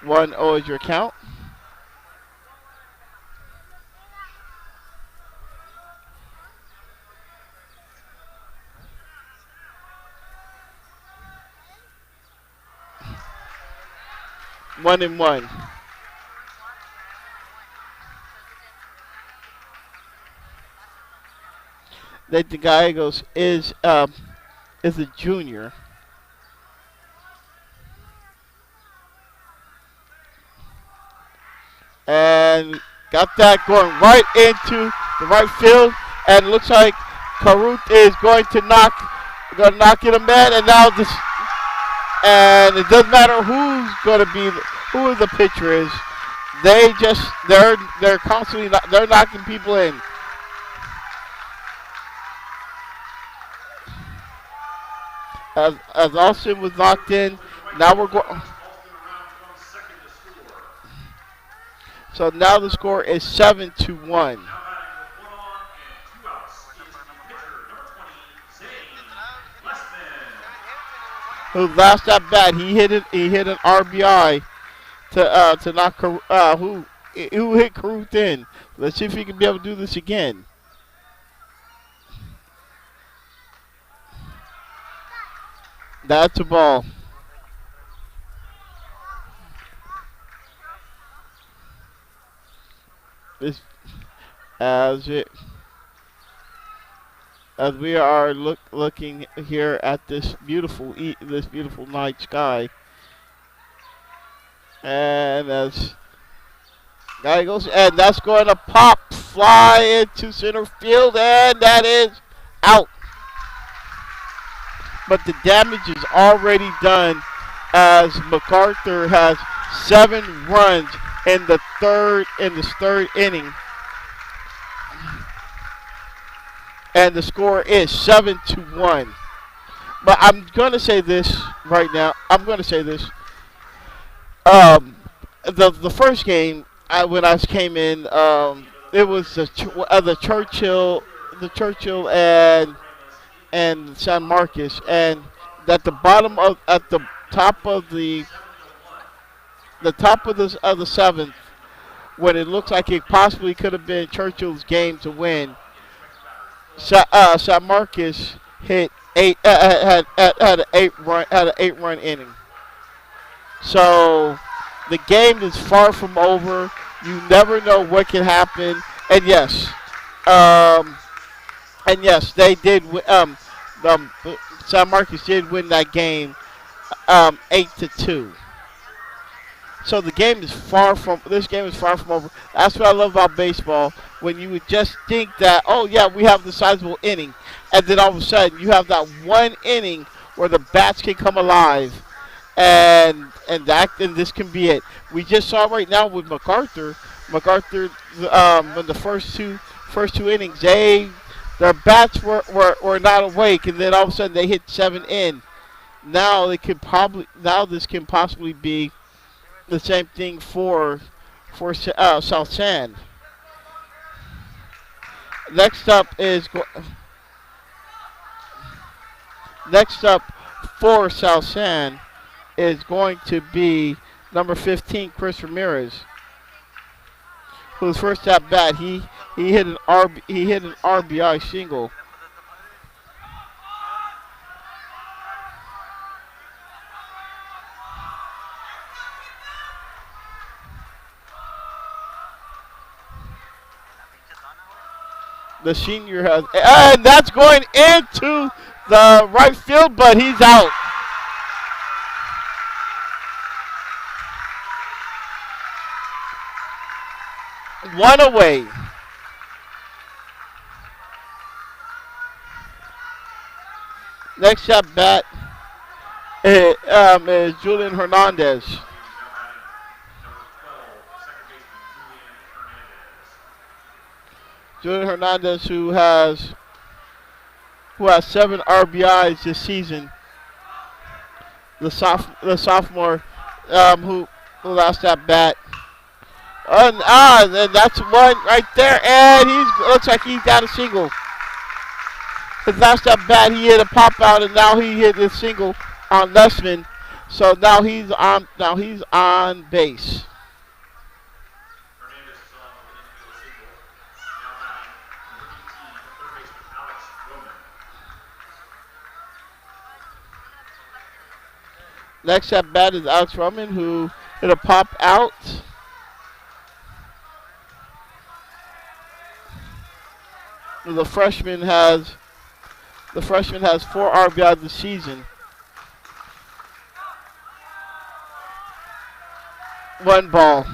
1-0 is your count. One and one. Nathan Gallegos is a junior. And got that going right into the right field, and looks like Caruth is going to knock it a man, and now this, and it doesn't matter who the pitcher is. They're constantly they're knocking people in. As Austin was knocked in, now we're going. Austin around from second to score. So now the score is 7-1. Now batting with 1 on and 2 outs is the pitcher, number 20, Zane Lessman. Who last at bat he hit an RBI to knock who hit Caruth in. Let's see if he can be able to do this again. That's a ball. This as we are looking here at this beautiful night sky, and as guy goes, and that's going to fly into center field, and that is out. But the damage is already done as MacArthur has 7 runs in this third inning. And the score is 7-1. But I'm going to say this right now. I'm going to say this. The first game, when I came in, it was the Churchill and San Marcos, and at the top of the the top of the seventh, when it looks like it possibly could have been Churchill's game to win, San Marcos hit had an 8 run inning. So the game is far from over. You never know what can happen. And yes, um, they did. Um, San Marcos did win that game 8-2. So the game is far from this game is far from over. That's what I love about baseball. When you would just think that, oh yeah, we have the sizable inning, and then all of a sudden you have that one inning where the bats can come alive, and this can be it. We just saw right now with MacArthur. MacArthur, in the first two innings, their bats were not awake, and then all of a sudden they hit 7 in. Now this can possibly be the same thing for South San. Next up is next up for South San is going to be number 15, Chris Ramirez, whose first at bat he hit an RBI single. The senior has, and that's going into the right field, but he's out. One away. Next at bat is Julian Hernandez. Julian Hernandez, who has 7 RBIs this season. The sophomore who last at bat. And that's one right there, and looks like he got a single. His last at bat, he hit a pop out, and now he hit a single on Lessman. So now he's on base. Next at bat is Alex Roman, who hit a pop out. The freshman has 4 RBI this season. 1 ball.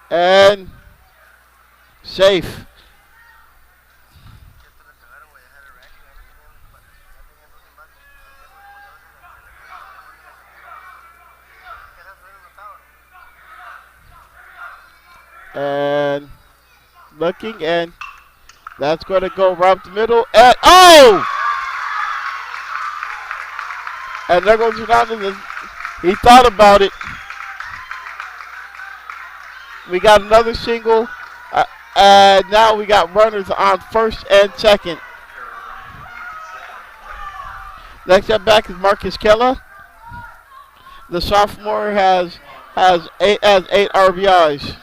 And safe. And looking, and that's going to go right up the middle. And and there goes Hernandez. He thought about it. We got another single, and now we got runners on first and second. Next up back is Marcus Kella. The sophomore has 8 RBIs.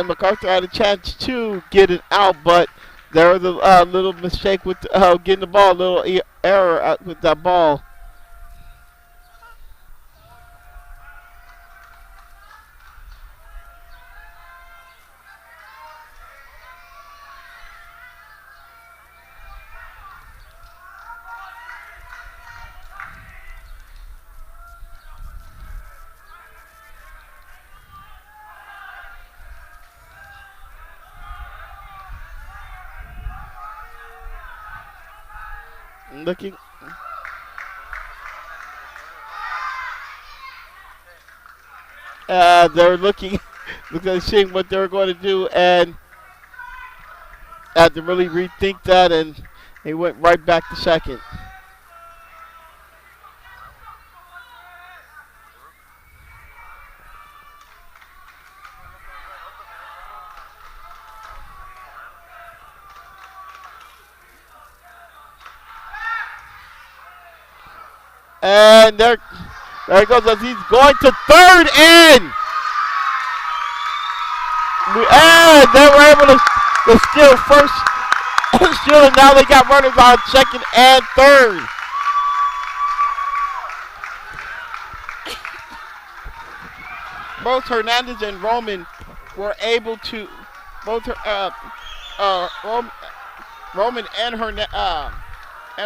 MacArthur had a chance to get it out, but there was a little mistake with getting the ball, a little error with that ball. Looking. They're looking, seeing what they're going to do, and had to really rethink that, and he went right back to second. And there he goes as he's going to third and they were able to steal first. Steal, and now they got runners on second and third. Both Hernandez and Roman were able to, Roman and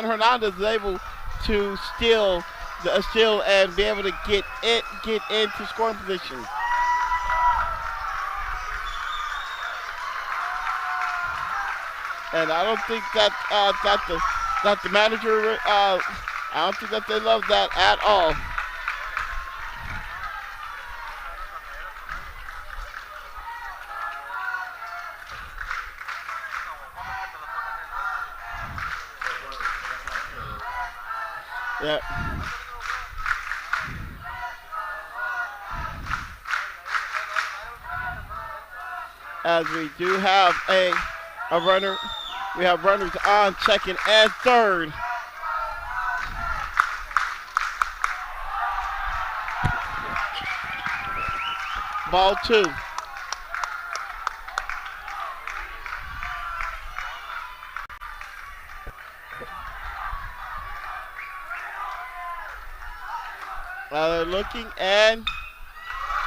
Hernandez was able to steal and be able to get into scoring position. And I don't think that the manager, I don't think that they love that at all. Yeah. As we do have a runner, we have runners on second and third. Ball 2. They're looking, and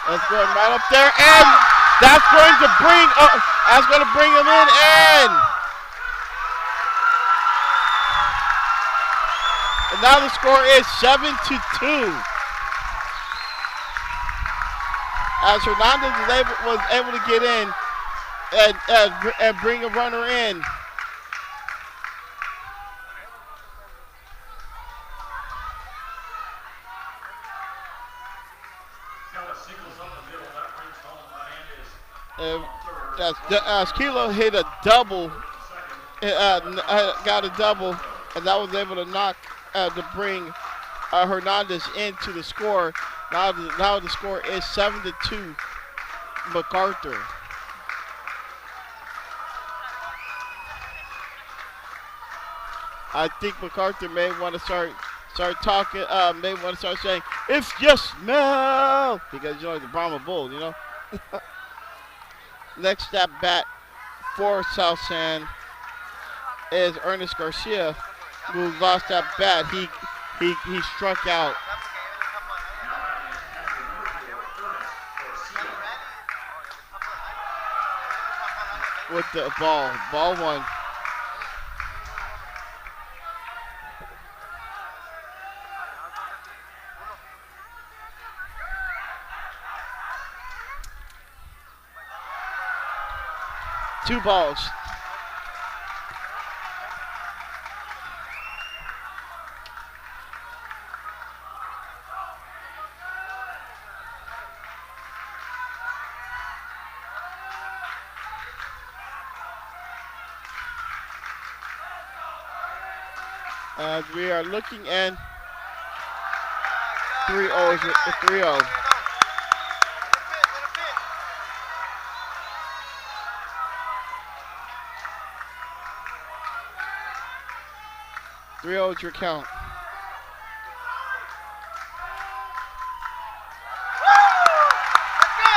that's going right up there, and that's going to bring him in, and now the score is 7-2. As Hernandez was able to get in and bring a runner in. As Kilo hit a double, got a double, and that was able to knock to bring Hernandez into the score. Now the score is 7-2, MacArthur. I think MacArthur may want to start talking. May want to start saying, "If you smell," because you know the Brahma Bull, you know. Next at bat for South San is Ernest Garcia, who lost that bat. He struck out. With the ball 1. Two balls. As we are looking at 3-0. Is your count.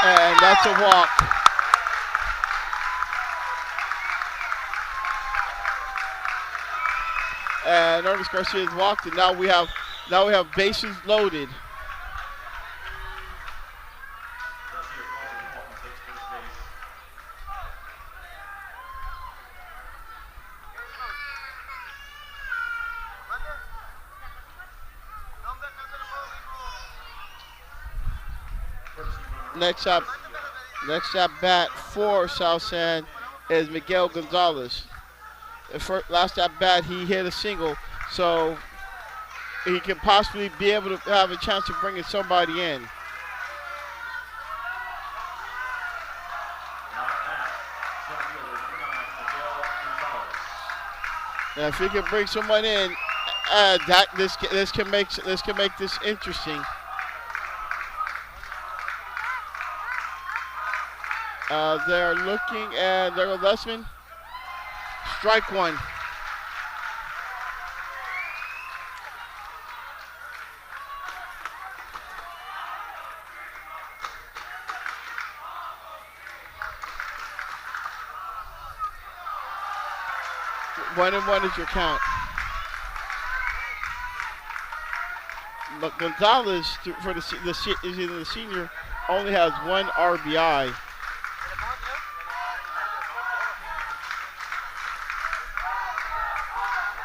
And that's a walk. And Ernest Garcia has walked, and now we have bases loaded. Next up bat for South San is Miguel Gonzalez. Last at bat, he hit a single, so he could possibly be able to have a chance of bringing somebody in. Now, if he can bring someone in, this can make this interesting. They're looking, and there goes Lesman. Strike 1. 1-1 is your count. But Gonzalez for the senior only has 1 RBI.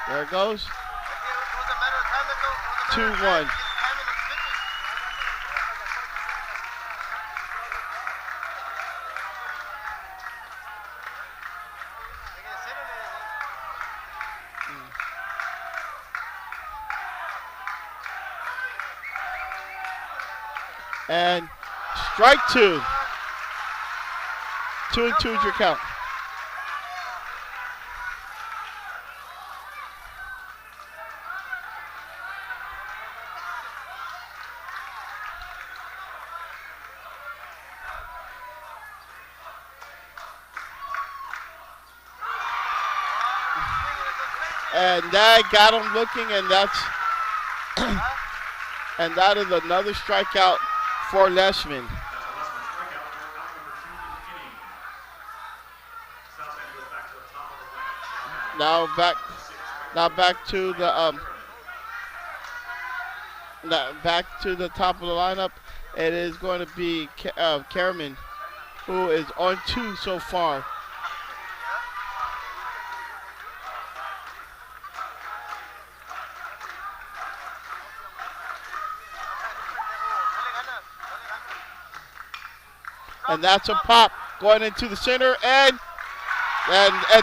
There it goes. 2-1. And strike 2. 2-2 is your count. And that got him looking, and and that is another strikeout for Leshman. Now back to the top of the lineup. It is going to be Kerman, who is on 2 so far. And that's a pop going into the center, and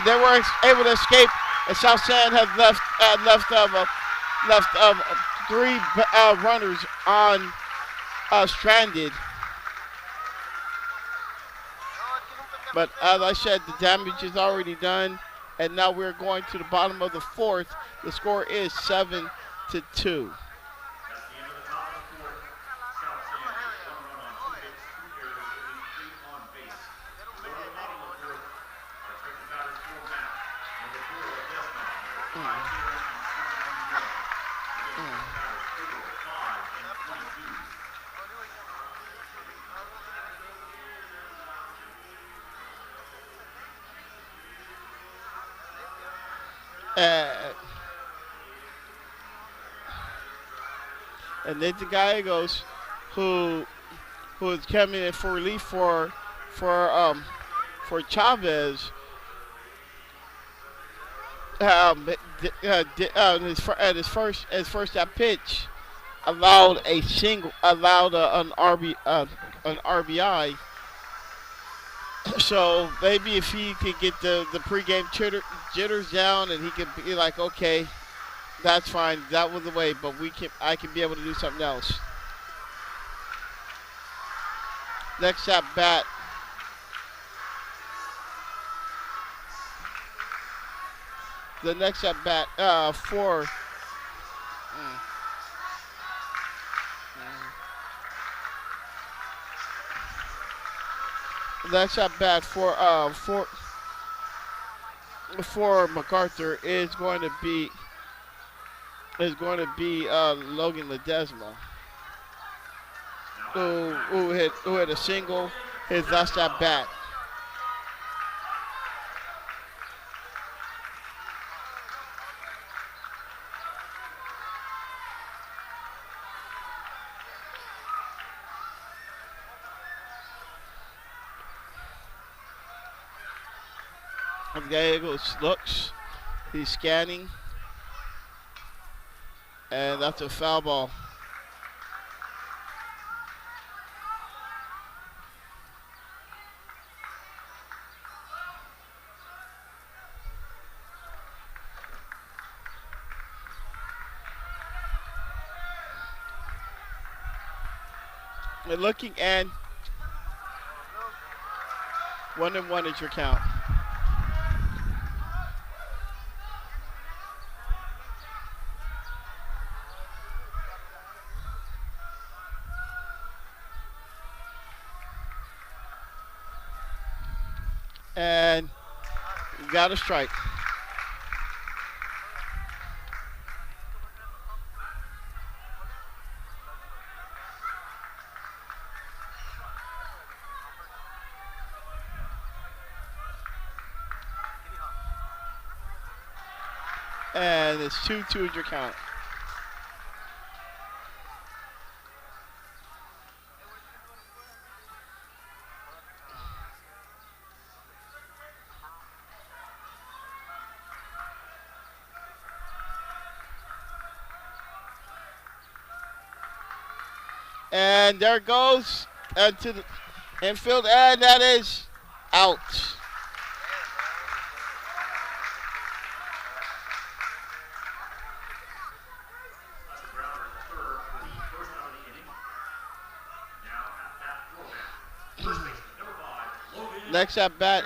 they were able to escape. And South San has left 3 runners on stranded. But as I said, the damage is already done, and now we're going to the bottom of the 4th. The score is 7-2. And Nathan Gallegos, who is coming in for relief for Chavez, his first at pitch allowed an RBI. So maybe if he could get the pregame jitters down, and he could be like, okay, that's fine, that was the way, but I can be able to do something else. Next at bat. The next at bat for next at bat for MacArthur is going to be Logan Ledesma, who hit a single his last at bat. Gallegos looks, he's scanning, and that's a foul ball. And looking, and 1-1 is your count. And you got a strike. And it's 2-2 is your count. And there it goes to the infield, and that is out. That's a grounder to third for the first out of the inning. Now at bat throwback. First baseman, number 5, Logan. Next at bat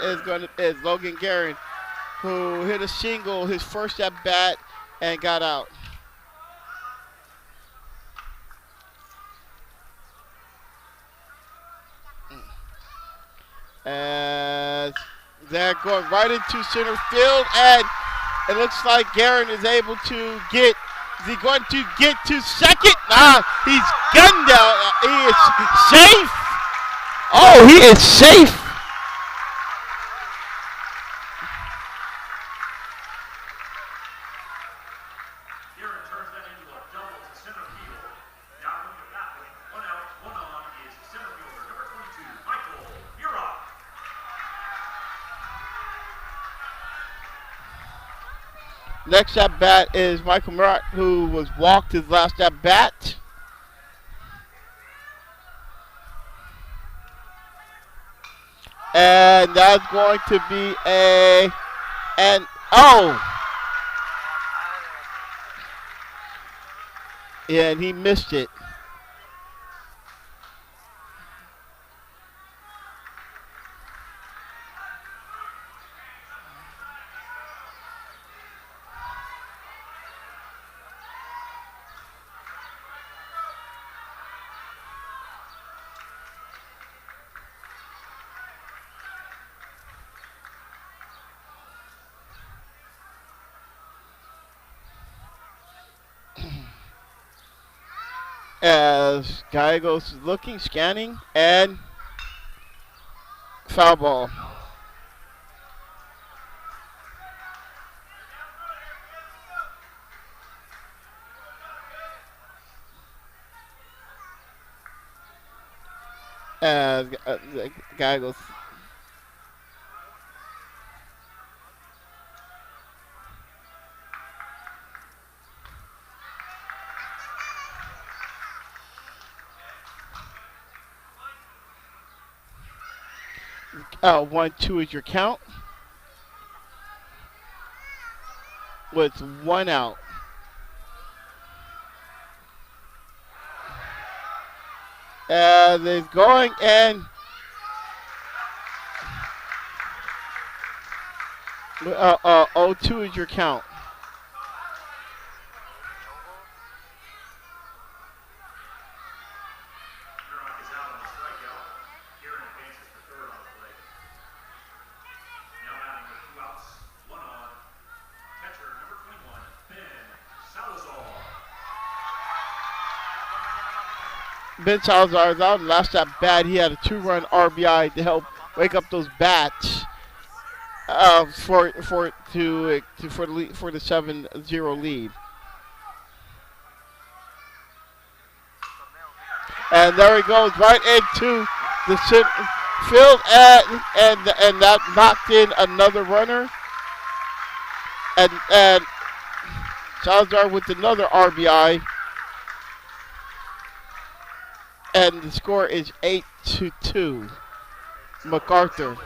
is Logan Guerin, who hit a single his first at bat and got out. And they're going right into center field, and it looks like Guerin is able to get. Is he going to get to second? He's gunned down. He is safe. Oh, he is safe. Guerin turns that into a double to center field. Now looking at that with 1 out, 1 on is center fielder number 22, Michael Murrock. Next at bat is Michael Murrock, who was walked his last at bat. And that's going to be yeah, and he missed it. As guy goes looking, scanning, and foul ball. As the guy goes. Oh, 1-2 is your count. With 1 out. As it's going, and 0-2 is your count. Murrock is out on the strikeout. Guerin advances to third on the play. Now batting with 2 outs, 1 on. Catcher number 21, Ben Salazar. Ben Salazar is out. Last at bat, he had a 2-run RBI to help wake up those bats for the 7-0 lead. And there he goes, right into the field, and that knocked in another runner. And Salazar with another RBI. And the score is 8-2. MacArthur.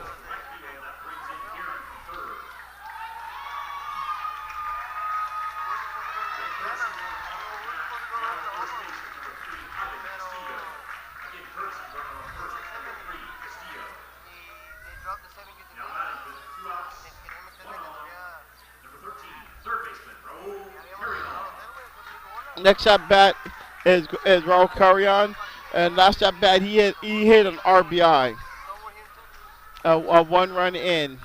Next at bat is Raul Carrion, and last at bat he hit an RBI, a 1-run in.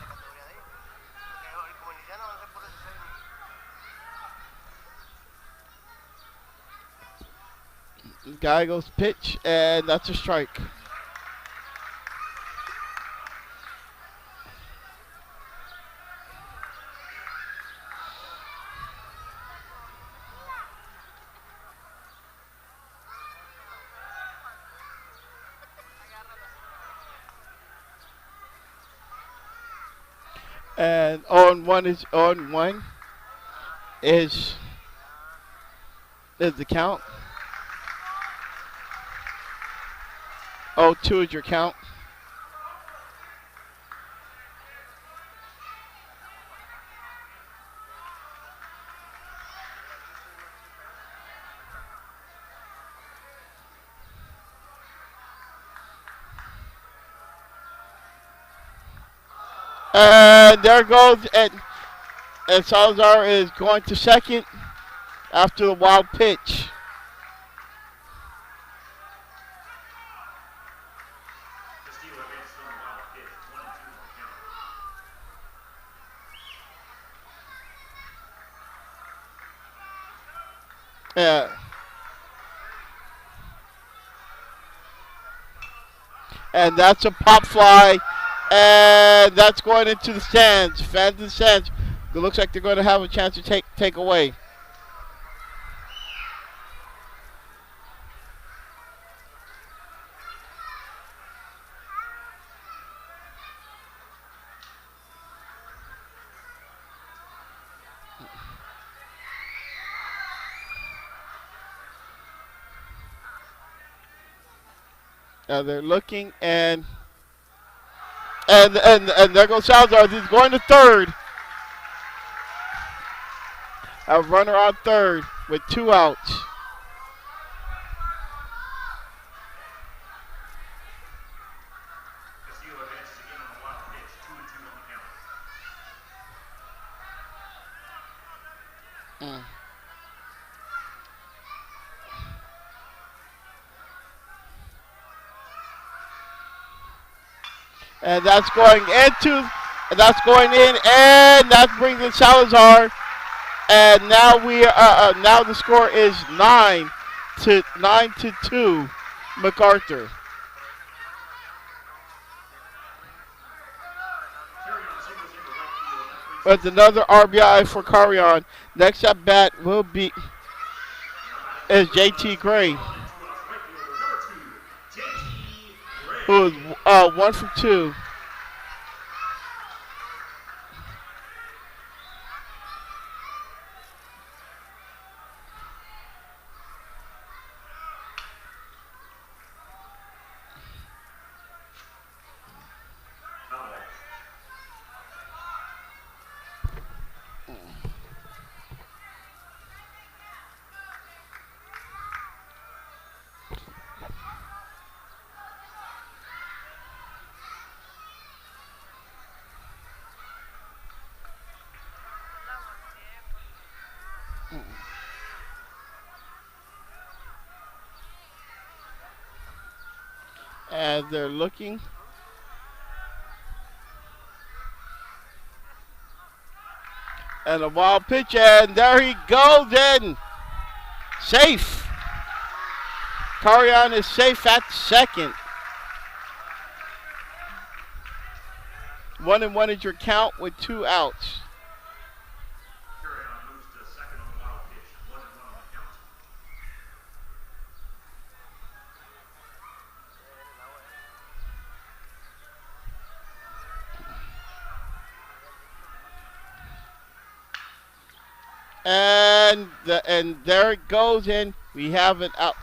Guy goes pitch, and that's a strike. And on one is the count. 0-2 is your count. And there goes, and Salazar is going to second after the wild pitch. Castillo advances on the wild pitch. 1-2 on the count. Yeah. And that's a pop fly. And that's going into the stands. Fans in the stands. It looks like they're going to have a chance to take away. They're looking, and there goes Salazar. He's going to third. A runner on third with 2 outs. Castillo advances again on the wild pitch. 2-2 on the count. And that's going in, and that brings in Salazar. And now now the score is 9-2, MacArthur. That's another RBI for Carrion. Next at bat is JT Gray, who is 1 for 2. As they're looking. And a wild pitch, and there he goes in. Safe. Carrion is safe at second. 1-1 is your count with 2 outs. Carrion moves to second on the wild pitch. 1-1 on the count. And there it goes in. We have it out.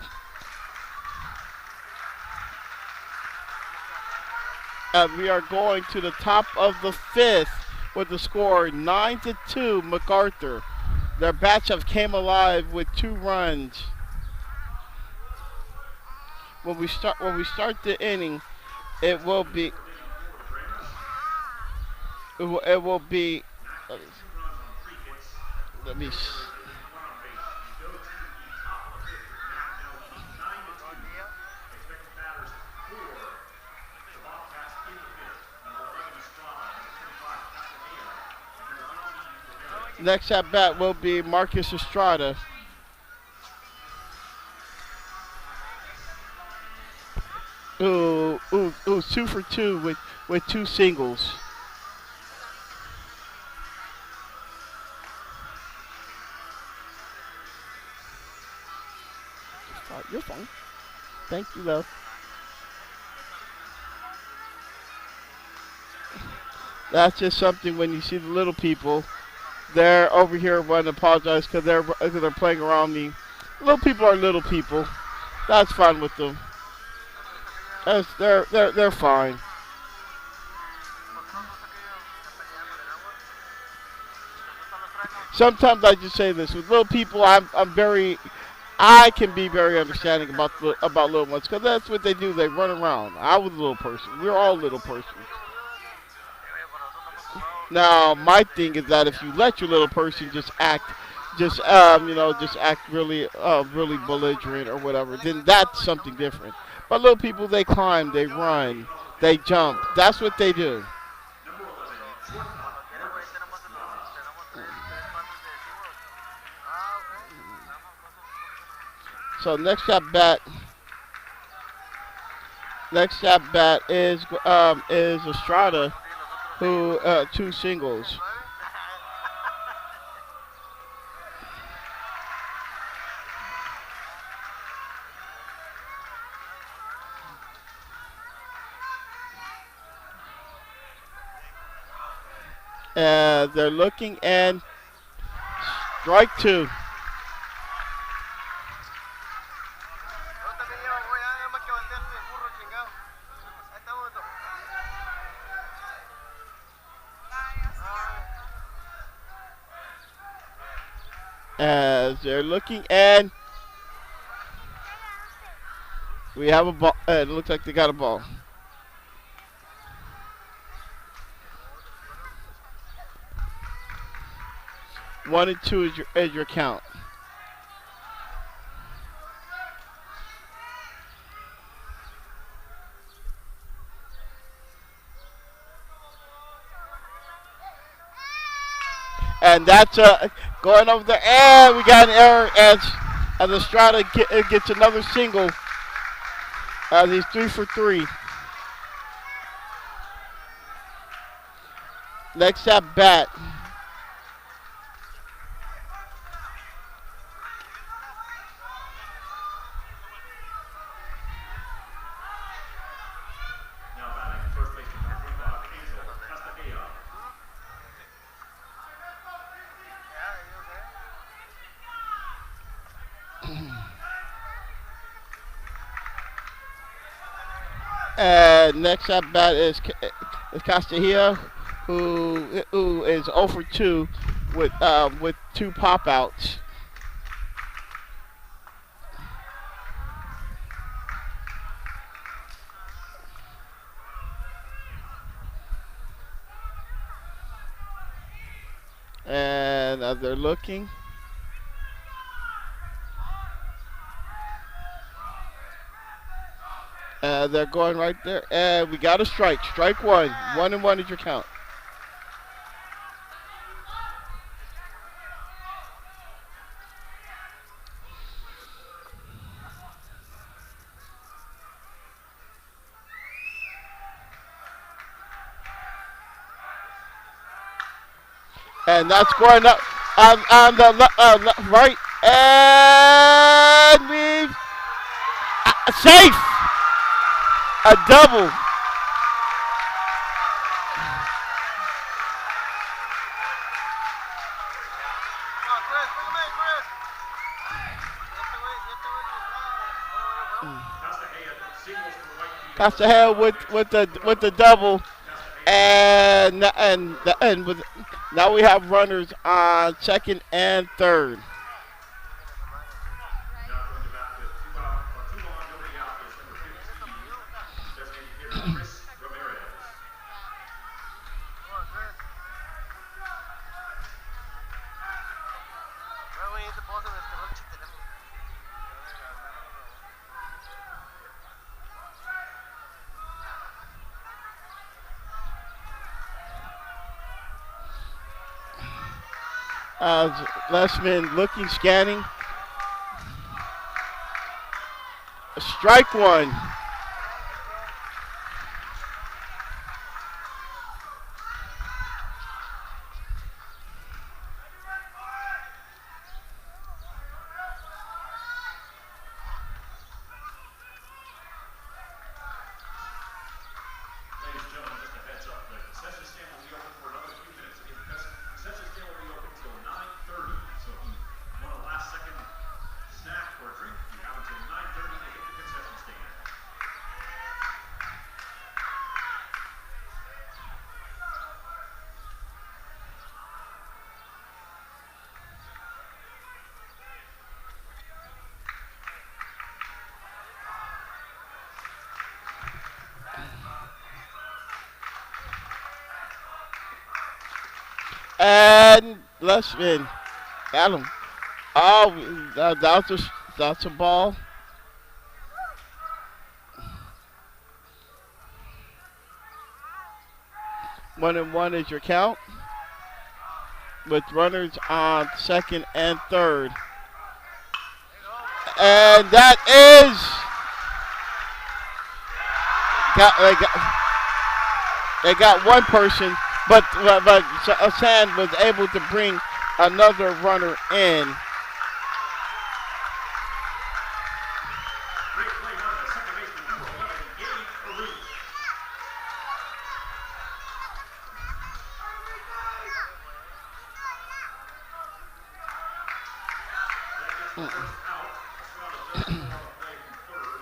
And we are going to the top of the 5th with the score 9-2 MacArthur. Their bats have came alive with 2 runs. When we start the inning, it will be let me next at bat will be Marcus Estrada. Ooh, 2 for 2 with 2 singles. You're fine. Thank you, love. That's just something when you see the little people. They're over here wanting to apologize because they're playing around me. Little people are little people. That's fine with them. They're fine. Sometimes I just say this with little people. I can be very understanding about little ones because that's what they do. They run around. I was a little person. We're all little persons. Now, my thing is that if you let your little person just act really belligerent or whatever, then that's something different. But little people, they climb, they run, they jump. That's what they do. Number 11, shortstop, Marcus Estrada. So next at bat is Estrada, who two singles. They're looking and strike two. As they're looking and we have a ball. It looks like they got a ball. 1-2 is your count. And that's going over there. And we got an error as Estrada gets another single. He's 3 for 3. Next at bat. Now batting first baseman number 25, Angel Castilla. And next at bat is Castilla, who is 0 for 2 with two pop outs. And they're looking. They're going right there. And we got a strike. Strike one. 1-1 is your count. And that's going up on the right. And we safe. A double. Castilla with the double, and with now we have runners on second and third. Now going to bat with two on, nobody out is number 15, designated hitter Chris Ramirez. Lessman looking, scanning. Strike one. Ladies and gentlemen, just a heads up, the concession stand will be open And Lessman got him. Oh, that's a ball. 1-1 is your count with runners on second and third. And that is they got one person, but Sand was able to bring another runner in. Great play by the second baseman, number 11, Gabe Carew. That gets the first out. Estrada does score on the play from third.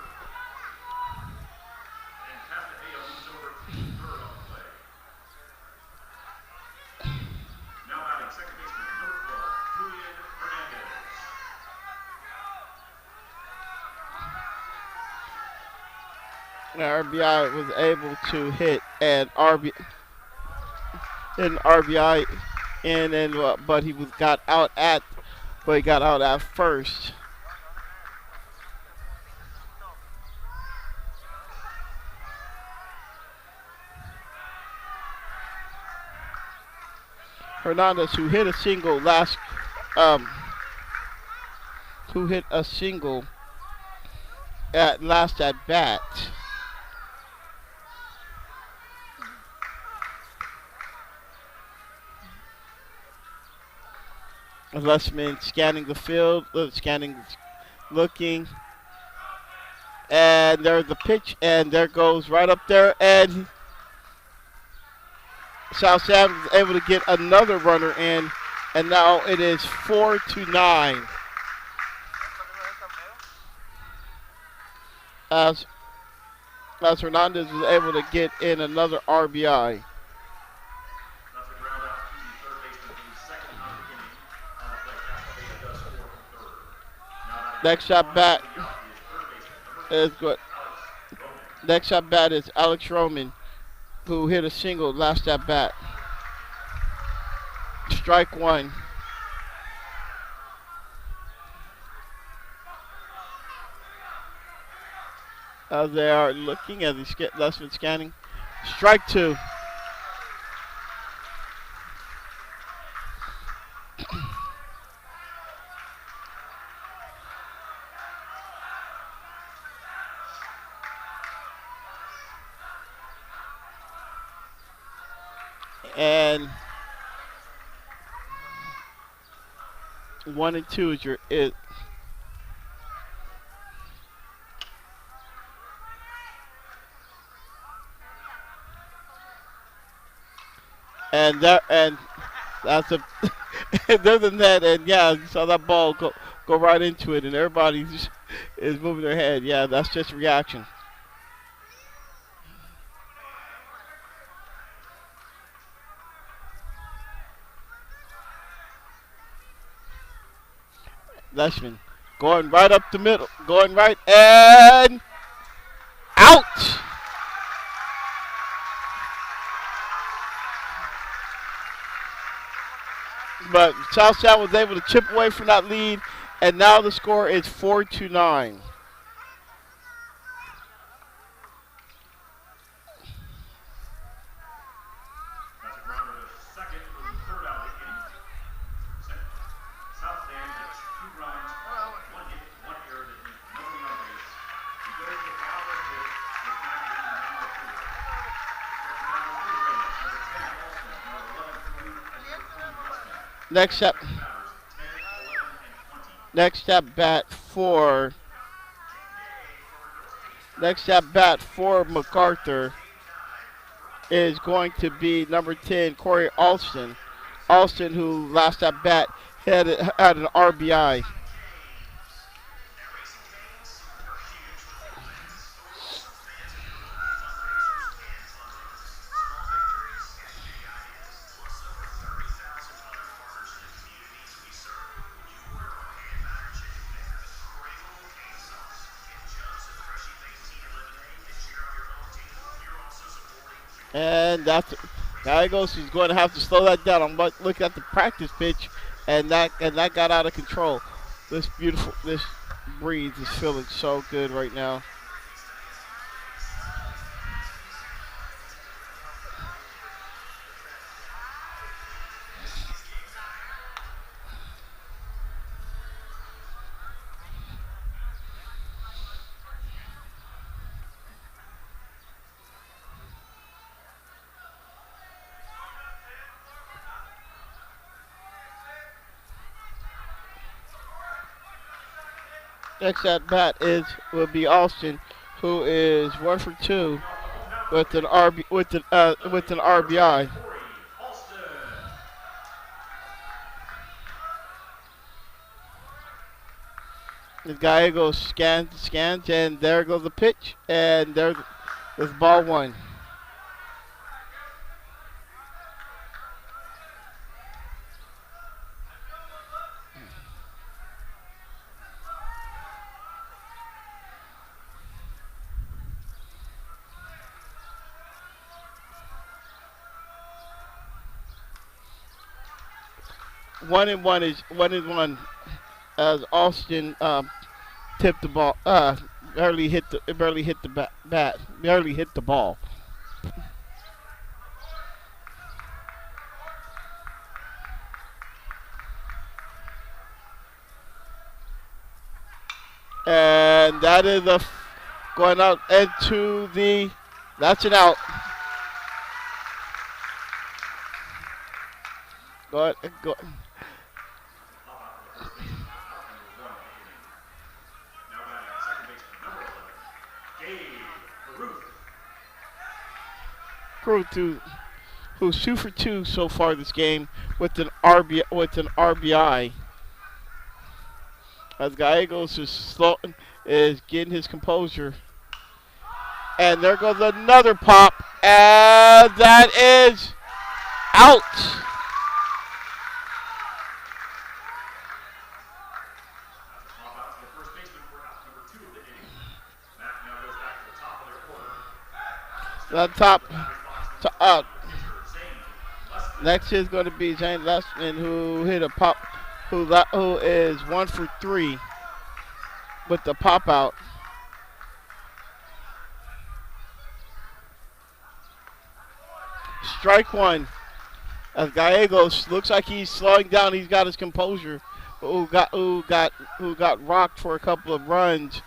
And Castaneda moves over to third on the play. Now batting second baseman, number 12, Julian Hernandez. RBI was able to hit an RBI but he got out at first. Hernandez, who hit a single at last at bat. Lessman scanning the field, looking, and there's the pitch, and there goes right up there, and South Sam is able to get another runner in, and now it is 4-9. As Hernandez was able to get in another RBI. That's a ground out to the third baseman for the second out of the inning. On the play, Castaneda does score from third. Now batting Next at bat is third baseman, number is good. Alex Roman. Next at bat is Alex Roman, who hit a single last at bat. Strike one. As they are looking at the Lessman scanning. Strike two. And 1 and 2 is your it. And that's a other than that, and yeah, you saw that ball go right into it, and everybody is moving their head. Yeah, that's just reaction. Leshman going right up the middle, going right and out. But South Sound was able to chip away from that lead, and now the score is 4-9. That's a grounder to second for the third out of the inning. South Stand gets 2 runs on 1 hit, 1 error that leaves nobody on base. He goes to the bottom of the fifth with not being number 4. Number 3 Reyes, number 10 Alston, number 11 Carew, and number 20 Westman. Next up, Batters 10, 11, and 20. next at bat for MacArthur is going to be number 10 Corey Alston. Alston, who last at bat had an RBI. And Gallegos is going to have to slow that down. I'm looking at the practice pitch, and that got out of control. This breeze is feeling so good right now. Next at bat will be Austin, who is 1 for 2 with an RBI. Corey Alston. The guy goes scans, and there goes the pitch, and there's ball one. One and one as Austin tipped the ball. Barely hit the bat. Barely hit the ball. And that is going out into the. That's an out. Go. Now batting second baseman number 11, Gabe Baruth. Who's 2 for 2 so far this game with an RBI. As Gallegos is getting his composure. And there goes another pop. And that is out. Pop out to the first baseman for out number 2 of the inning. That now goes back to the top of their order. The top. Pitcher Zane Leslie. Next is going to be Zane Lesman, who hit a pop, who is 1 for 3 with the pop out. Strike one. As Gallegos looks like he's slowing down, he's got his composure. Who got rocked for a couple of runs,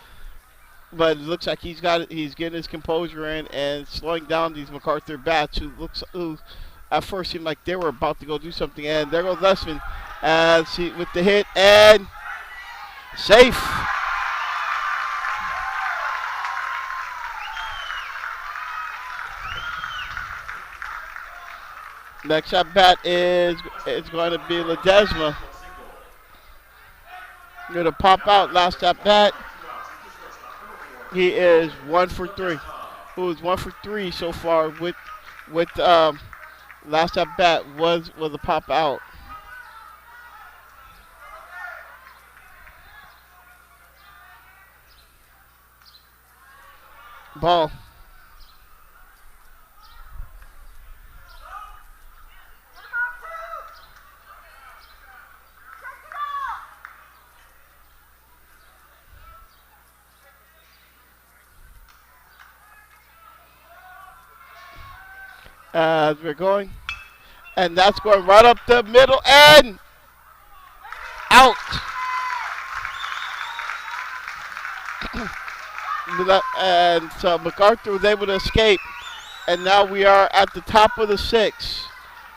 but it looks like he's getting his composure in and slowing down these MacArthur bats. Who at first seemed like they were about to go do something, and there goes Lesman with the hit and safe. Next at bat is going to be Ledesma. Going to pop out last at bat. He is 1 for 3. Who is 1 for 3 so far with last at bat was a pop out. Ball. As we're going, and that's going right up the middle and out. And so MacArthur was able to escape, and now we are at the top of the 6th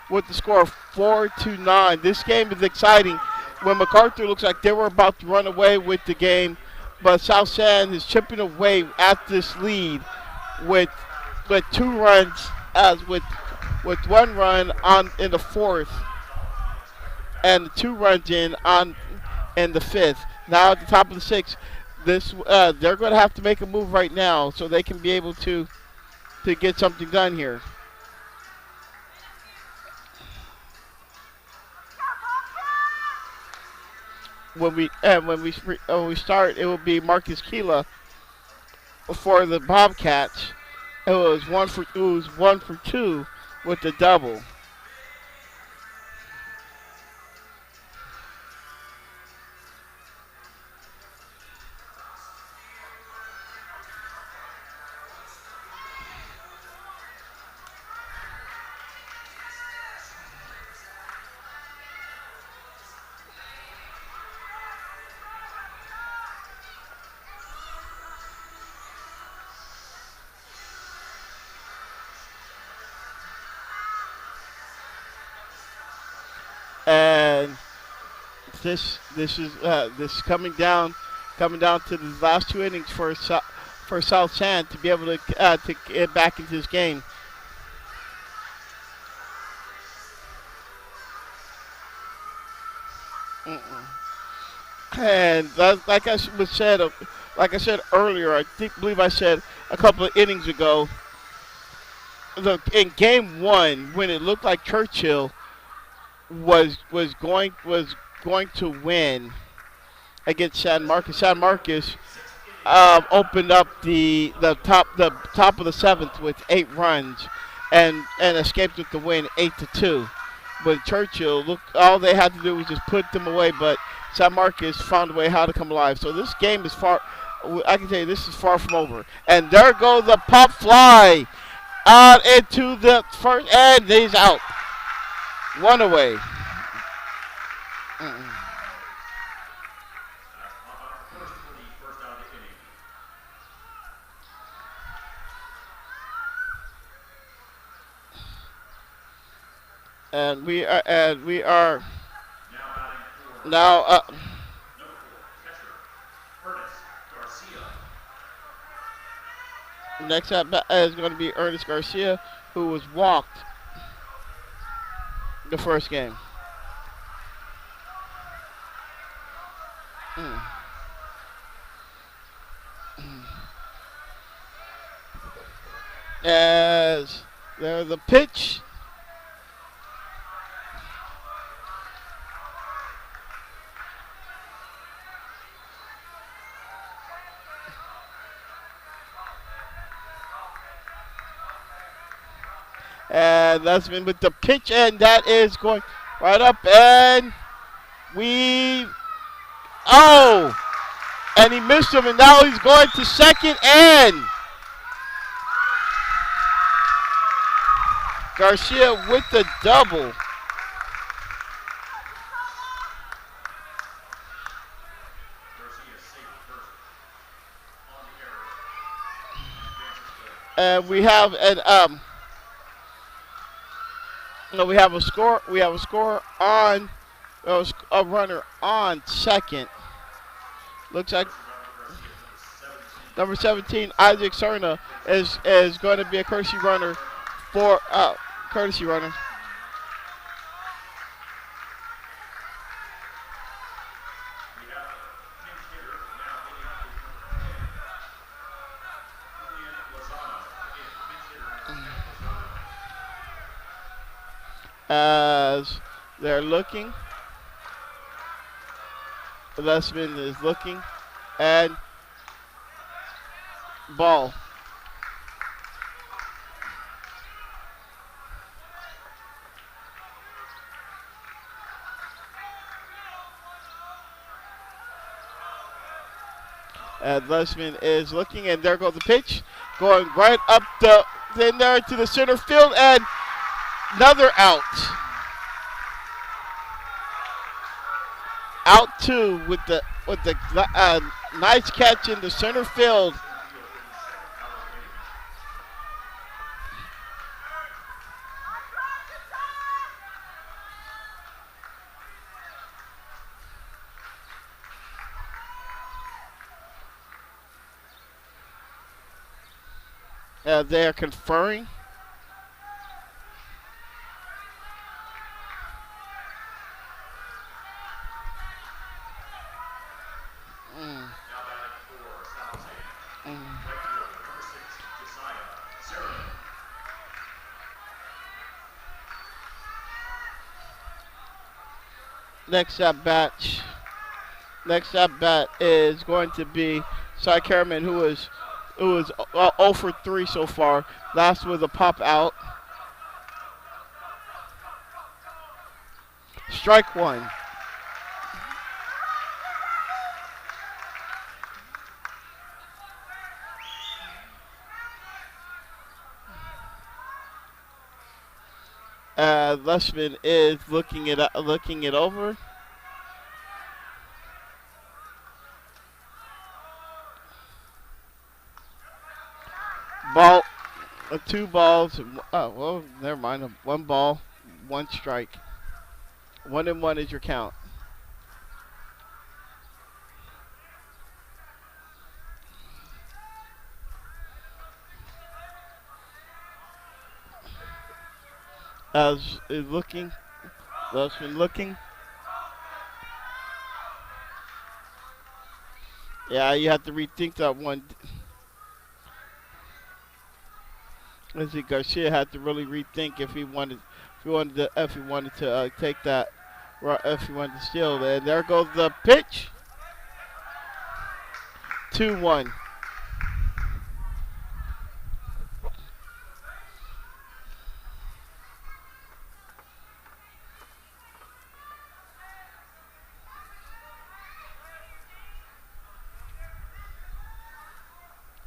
with the score of 4-9. This game is exciting. When MacArthur looks like they were about to run away with the game, but South San is chipping away at this lead with 2 runs. As with 1 run in the 4th and 2 runs in the 5th. Now at the top of the 6th, they're going to have to make a move right now so they can be able to get something done here. When we start, it will be Marcus Keela for the Bobcats. It was 1 for 2 with the double. And this coming down to the last two innings for South San to be able to get back into this game. And that, like I said earlier, believe I said a couple of innings ago. In game one, when it looked like Churchill was going to win against San Marcos. San Marcos opened up the top of the seventh with 8 runs, and escaped with the win 8-2. But Churchill, look, all they had to do was just put them away. But San Marcos found a way how to come alive. So this game is far. I can tell you, this is far from over. And there goes the pop fly out into the first, and he's out. One away. And we are now next up is going to be Ernest Garcia, who was walked the first game. As there's the pitch. And that's been with the pitch, and that is going right up, and and he missed him, and now he's going to second, and Garcia with the double. And we have we have a score. We have a score on a runner on second. Looks like number 17, Isaac Serna, is going to be a courtesy runner for courtesy runner. As they're looking, Lesman is looking, and ball. And Lesman is looking, and there goes the pitch, going right up there to the center field, and another out. Out 2 with the nice catch in the center field. They are conferring. Next at bat is going to be Cy Kerriman, who was 0 for 3 so far. Last was a pop out. Strike one. Lushman is looking it over. Ball, two balls. Oh well, never mind. One ball, one strike. 1-1 is your count. As is looking, Lushman looking. Yeah, you have to rethink that one. Let's see, Garcia had to really rethink if he wanted to take that, if he wanted to steal. And there goes the pitch. 2-1.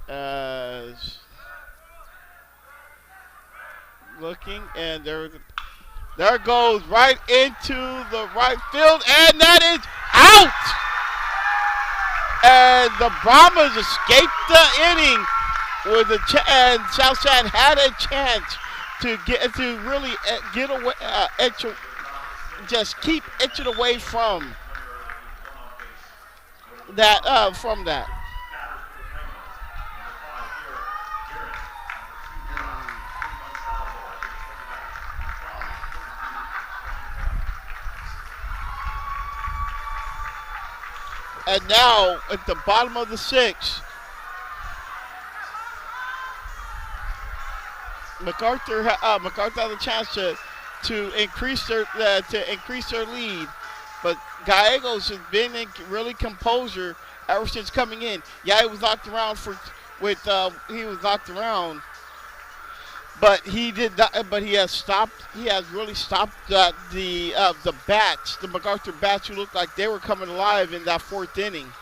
As looking, and there goes right into the right field, and that is out. And the Brahmas escaped the inning and Southside had a chance to really get away, just keep itching away from that. And now at the bottom of the sixth, MacArthur had a chance to increase their lead, but Gallegos has been in really composure ever since coming in. Yeah, he was knocked around he was knocked around, but he did not. But he has stopped. He has really stopped the bats, the MacArthur bats, who looked like they were coming alive in that fourth inning.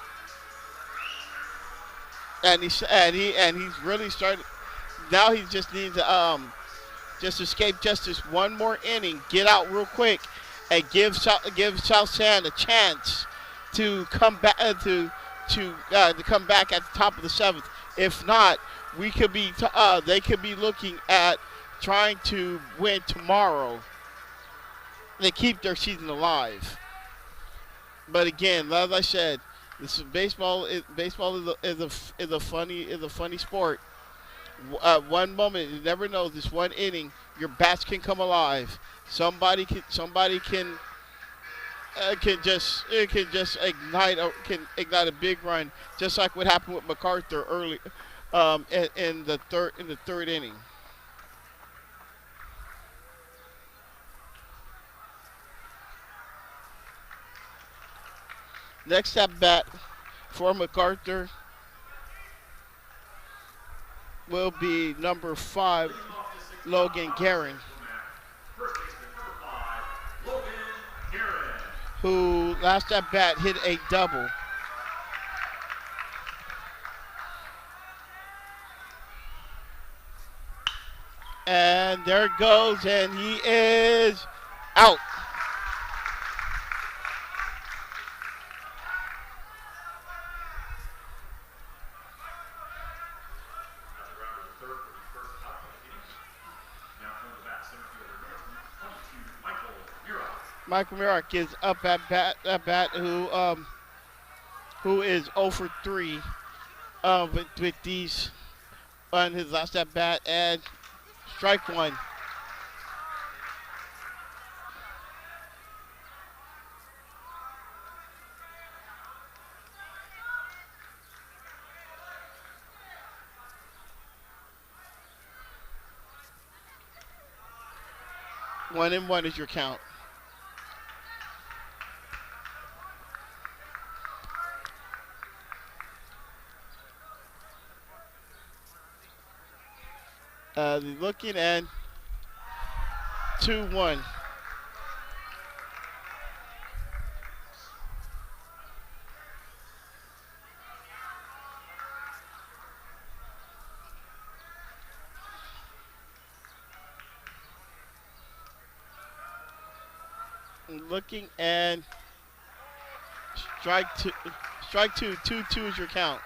And he's really started. Now he just needs to just escape just this one more inning, get out real quick, and give South San a chance to come back to come back at the top of the seventh. If not, they could be looking at trying to win tomorrow. They keep their season alive. But again, as I said, this is baseball. Baseball is a funny sport. One moment, you never know. This one inning, your bats can come alive. Somebody can just ignite a big run, just like what happened with MacArthur early in the third inning. Next at bat for MacArthur will be number 5, Logan Guerin, who last at bat hit a double. And there it goes, and he is out. Michael Murak is up at bat who is 0 for 3 with these on his last at bat, and strike one. One and one is your count. Looking at 2-1. looking and strike two. Strike two. 2-2 is your count.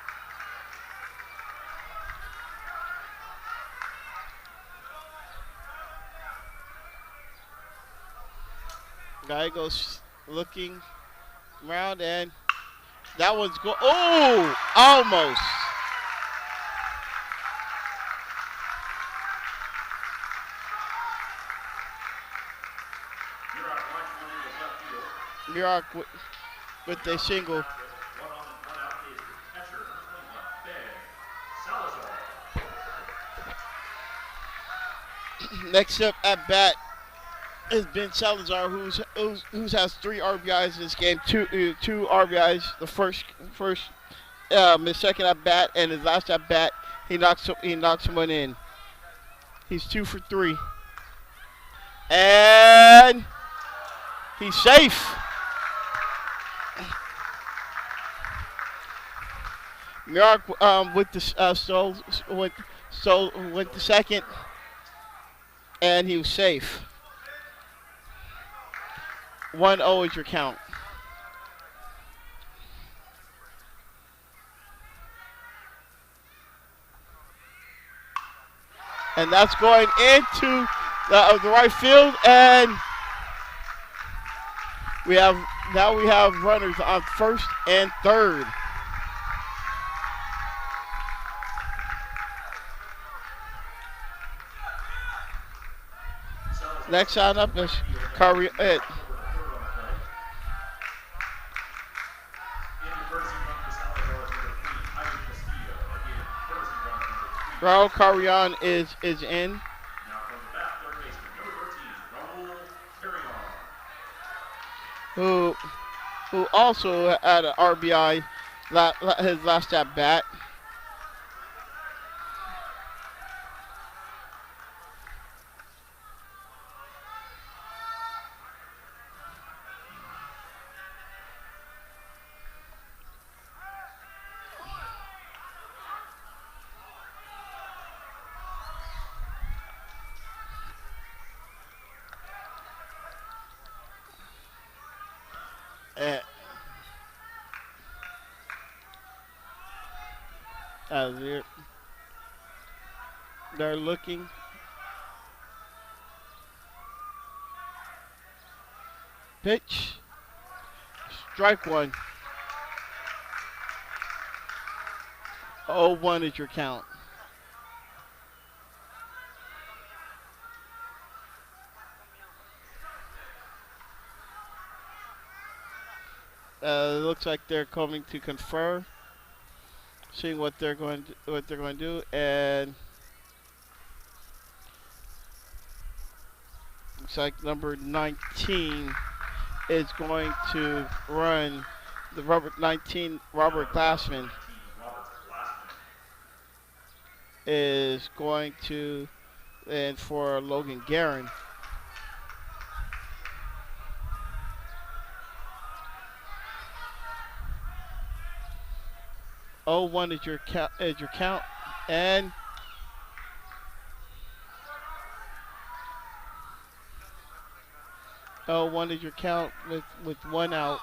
Guy goes looking around and that one's go. Oh, almost. Murak lines one into left field. Murak with the single. One on and one out is the catcher, number 21, Ben Salazar. Next up at bat is Ben Salazar, who's has 3 RBIs in this game. Two RBIs. The first his second at bat and his last at bat, he knocks someone in. He's 2 for 3, and he's safe. Murak with the went to second, and he was safe. 1-0 is your count. And that's going into the right field, and we have runners on first and third. Next on up is Raul Carrion is in. Now from the bat, third baseman, number 13, Raul Carrion. Who also had an RBI his last at bat. They're looking. Pitch. Strike one. 0-1 is your count. It looks like they're coming to confer, seeing what they're going to do, and looks like number 19 is going to run. The Robert Glassman is going to, and for Logan Guerin. Oh, 1 is your count, and oh, 1 is your count with 1 out.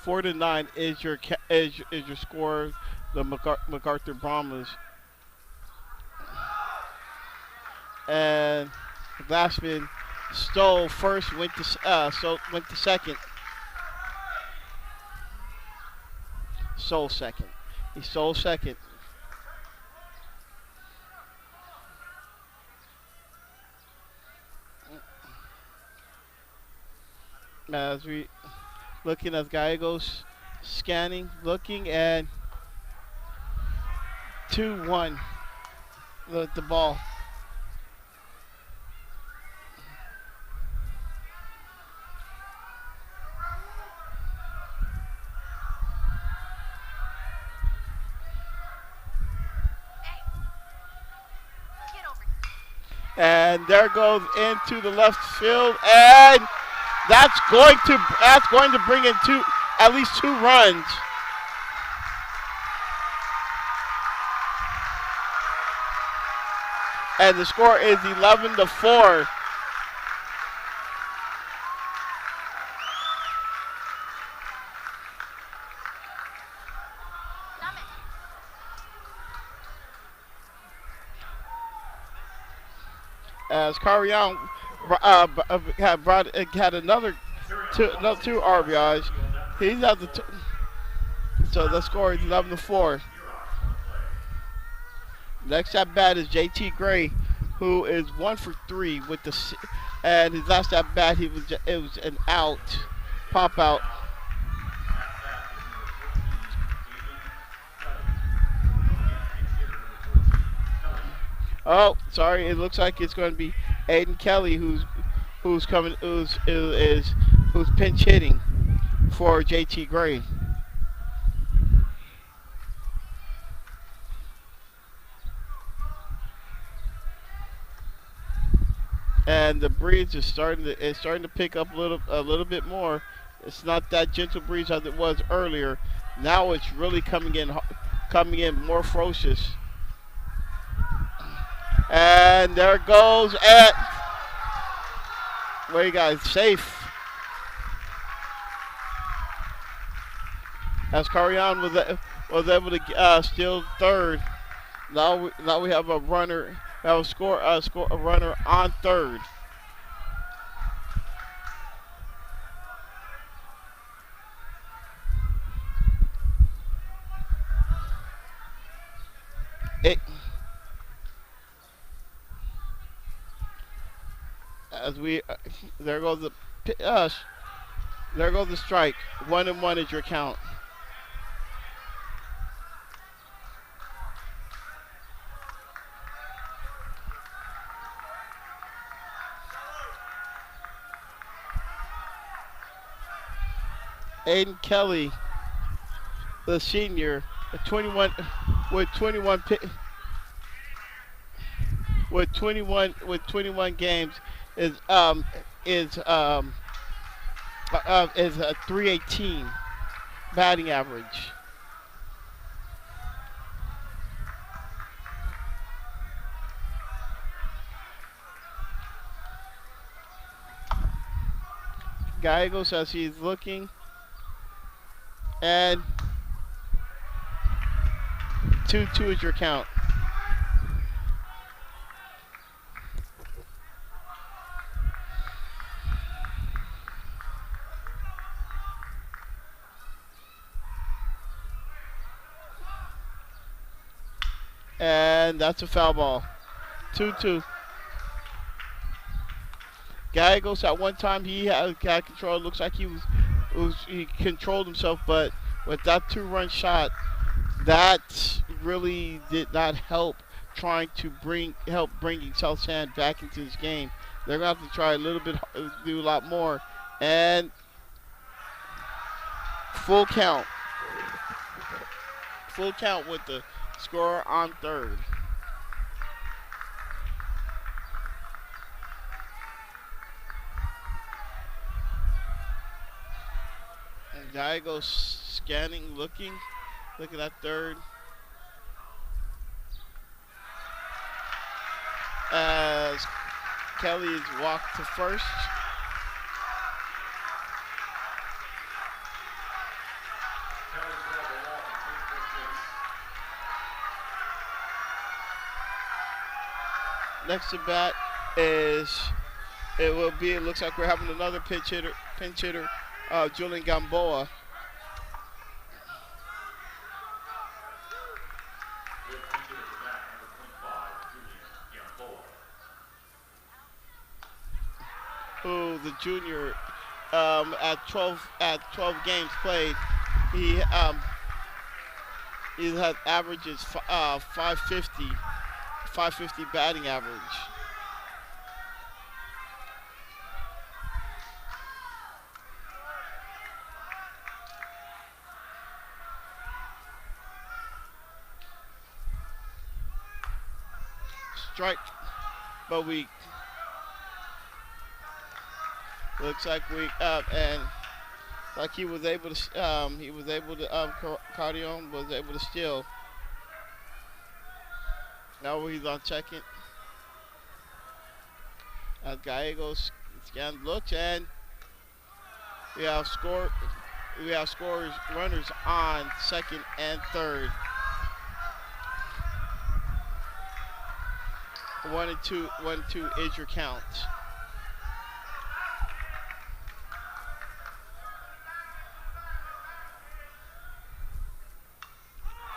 Four to 9 is your score. The MacArthur Brahmas, and Glassman stole first, went to second, stole second. He stole second. As we looking as Gallegos scanning, looking, and 2-1 with the ball. And there goes into the left field, and that's going to bring in at least 2 runs. And the score is 11-4. As Carion had another two RBIs. He's at the so the score is 11-4. Next at bat is JT Gray, who is 1 for 3 with and his last at bat it was an out, pop out. Oh, sorry. It looks like it's going to be Aiden Kelly who's coming who's pinch hitting for JT Gray. And the breeze is starting to pick up a little bit more. It's not that gentle breeze as it was earlier. Now it's really coming in more ferocious. And there goes at where you guys safe. As Carion was able to steal third. Now we have a runner. We have a runner on third. As we there goes the strike. 1-1 is your count. Aiden Kelly, the senior, 21 with 21 with 21 games is a 318 batting average. Gallegos as he's looking, and 2-2 is your count. And that's a foul ball. 2-2. Gallegos at one time he had control. It looks like he controlled himself, but with that 2-run shot, that really did not help trying to bringing South San back into this game. They're gonna have to try a little bit, do a lot more, and full count with the scorer on third. And Gallegos scanning, looking at third. As Kelly is walked to first. Next to bat it looks like we're having another pinch hitter, Julian Gamboa. Who the junior at 12 games played, he had averages 550 batting average. Strike, but we looks like and like he was able to Cardion was able to steal. Now he's on second. As Gallegos scan looks, and we have score. We have scores runners on second and third. 1-2, 1-2 is your count.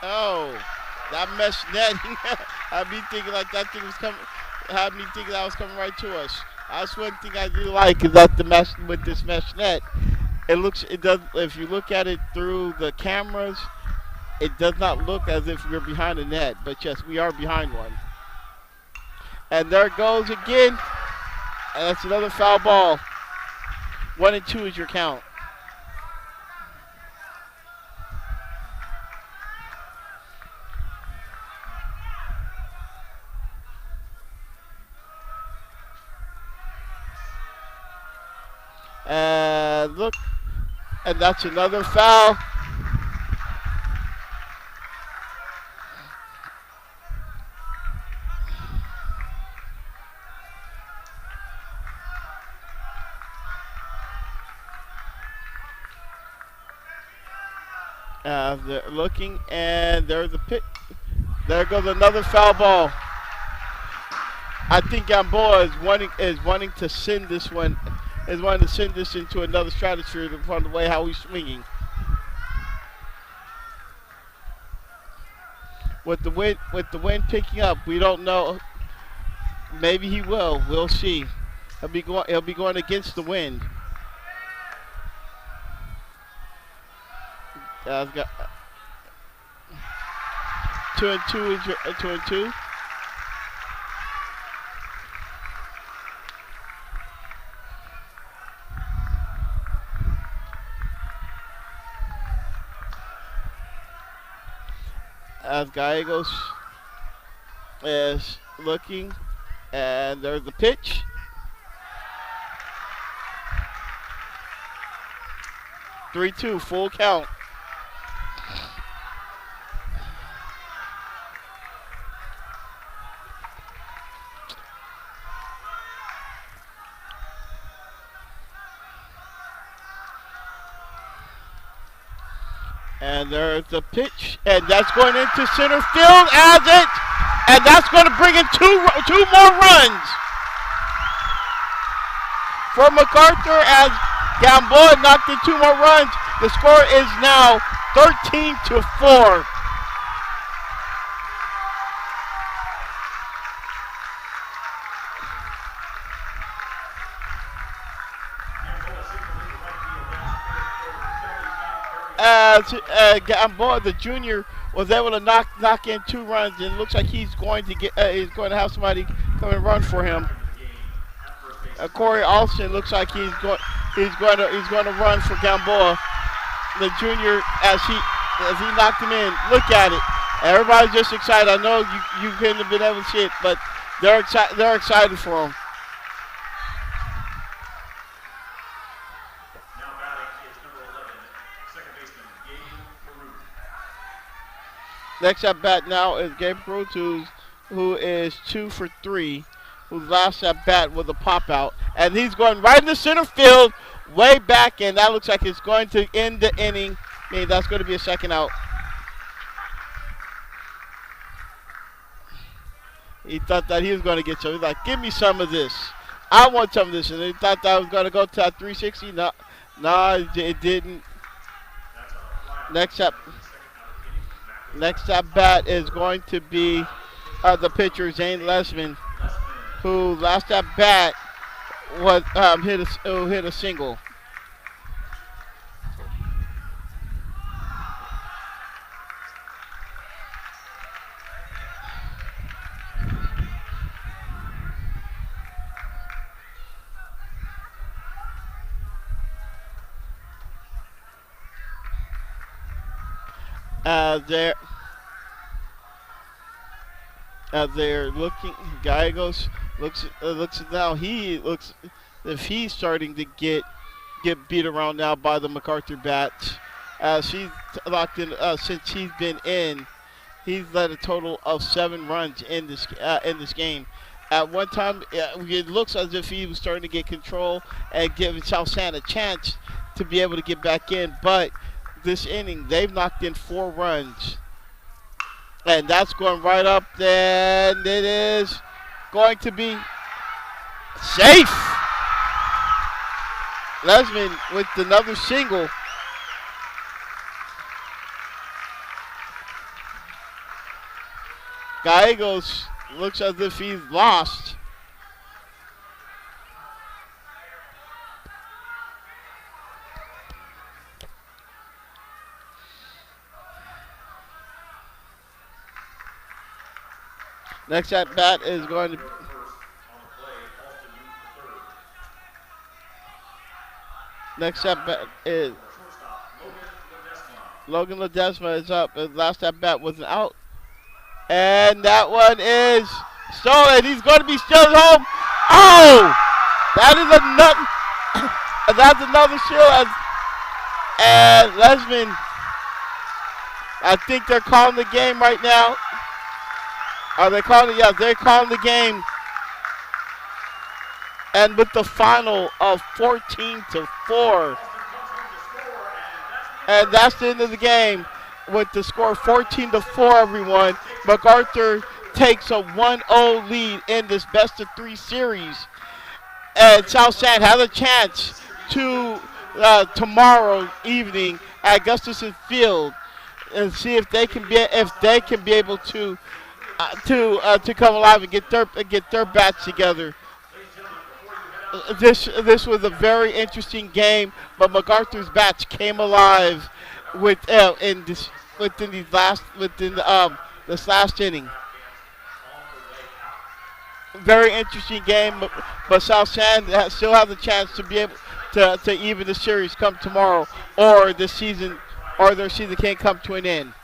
Oh, that mesh net. Had me thinking like that thing was coming. Had me thinking that was coming right to us. That's one thing I do like is that the mesh with this mesh net. It does. If you look at it through the cameras, it does not look as if we're behind a net. But yes, we are behind one. And there it goes again. And that's another foul ball. 1-2 is your count. And look, and that's another foul. They're looking, and there's a pit. There goes another foul ball. I think Gamboa is wanting to send this one, is wanting to send this into another stratosphere from the way how he's swinging. With the wind picking up, we don't know. Maybe he will. We'll see. He'll be going against the wind. I've got 2-2 is your 2-2. As Gallegos is looking, and there's the pitch. Three-two, full count. And there's the pitch, and that's going into center field and that's going to bring in two more runs for MacArthur as Gamboa knocked in two more runs. The score is now 13-4. Gamboa, the junior, was able to knock in two runs, and it looks like he's going to have somebody come and run for him. Corey Alston looks like he's going to run for Gamboa, the junior, as he knocked him in. Look at it. Everybody's just excited. I know you couldn't have been able to see it, but they're excited for him. Next at bat now is Gabe Cruz, who is 2 for 3, whose last at bat was a pop out. And he's going right into center field, way back, and that looks like it's going to end the inning. I mean, that's going to be a second out. He thought that he was going to get some. He's like, give me some of this. I want some of this. And he thought that was going to go to that 360. No, it didn't. Next at bat is going to be the pitcher, Zane Lesman, who last at bat was hit a single. They're looking, Gallegos looks now. He looks if he's starting to get beat around now by the MacArthur bats. As he's locked in since he's been in, he's led a total of 7 runs in this game. At one time, it looks as if he was starting to get control and giving South San a chance to be able to get back in. But this inning, they've knocked in 4 runs. And that's going right up there. And it is going to be safe. Lesman with another single. Gallegos looks as if he's lost. Next at bat is going to. Next at bat is Logan Ledesma is up. His last at bat was an out. And that one is stolen. He's going to be still at home. Oh! That is another. That's another shield. And Lesman, I think they're calling the game right now. Are they calling it? Yeah, they're calling the game. And with the final of 14-4. And that's the end of the game. With the score 14-4, everyone. MacArthur takes a 1-0 lead in this best-of-3 series. And South San has a chance to tomorrow evening at Gustafson Field and see if they can be able to come alive and get their bats together. This was a very interesting game, but MacArthur's bats came alive within this last inning. Very interesting game, but South San still has a chance to be able to even the series come tomorrow, or their season can't come to an end.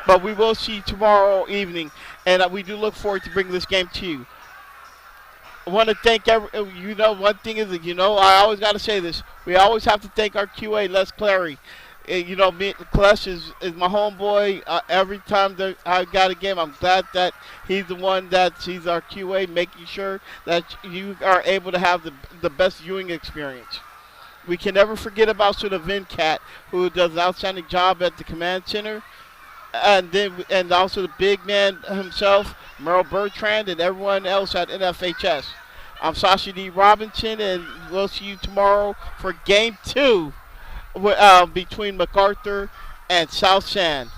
But we will see tomorrow evening, and we do look forward to bringing this game to you. I want to thank one thing is I always got to say this. We always have to thank our QA, Les Clary. Clash is my homeboy. Every time that I got a game, I'm glad that he's the one he's our QA, making sure that you are able to have the best viewing experience. We can never forget about Vincat, who does an outstanding job at the command center, and also the big man himself, Merle Bertrand, and everyone else at NFHS. I'm Sasha D. Robinson, and we'll see you tomorrow for Game 2 between MacArthur and South San.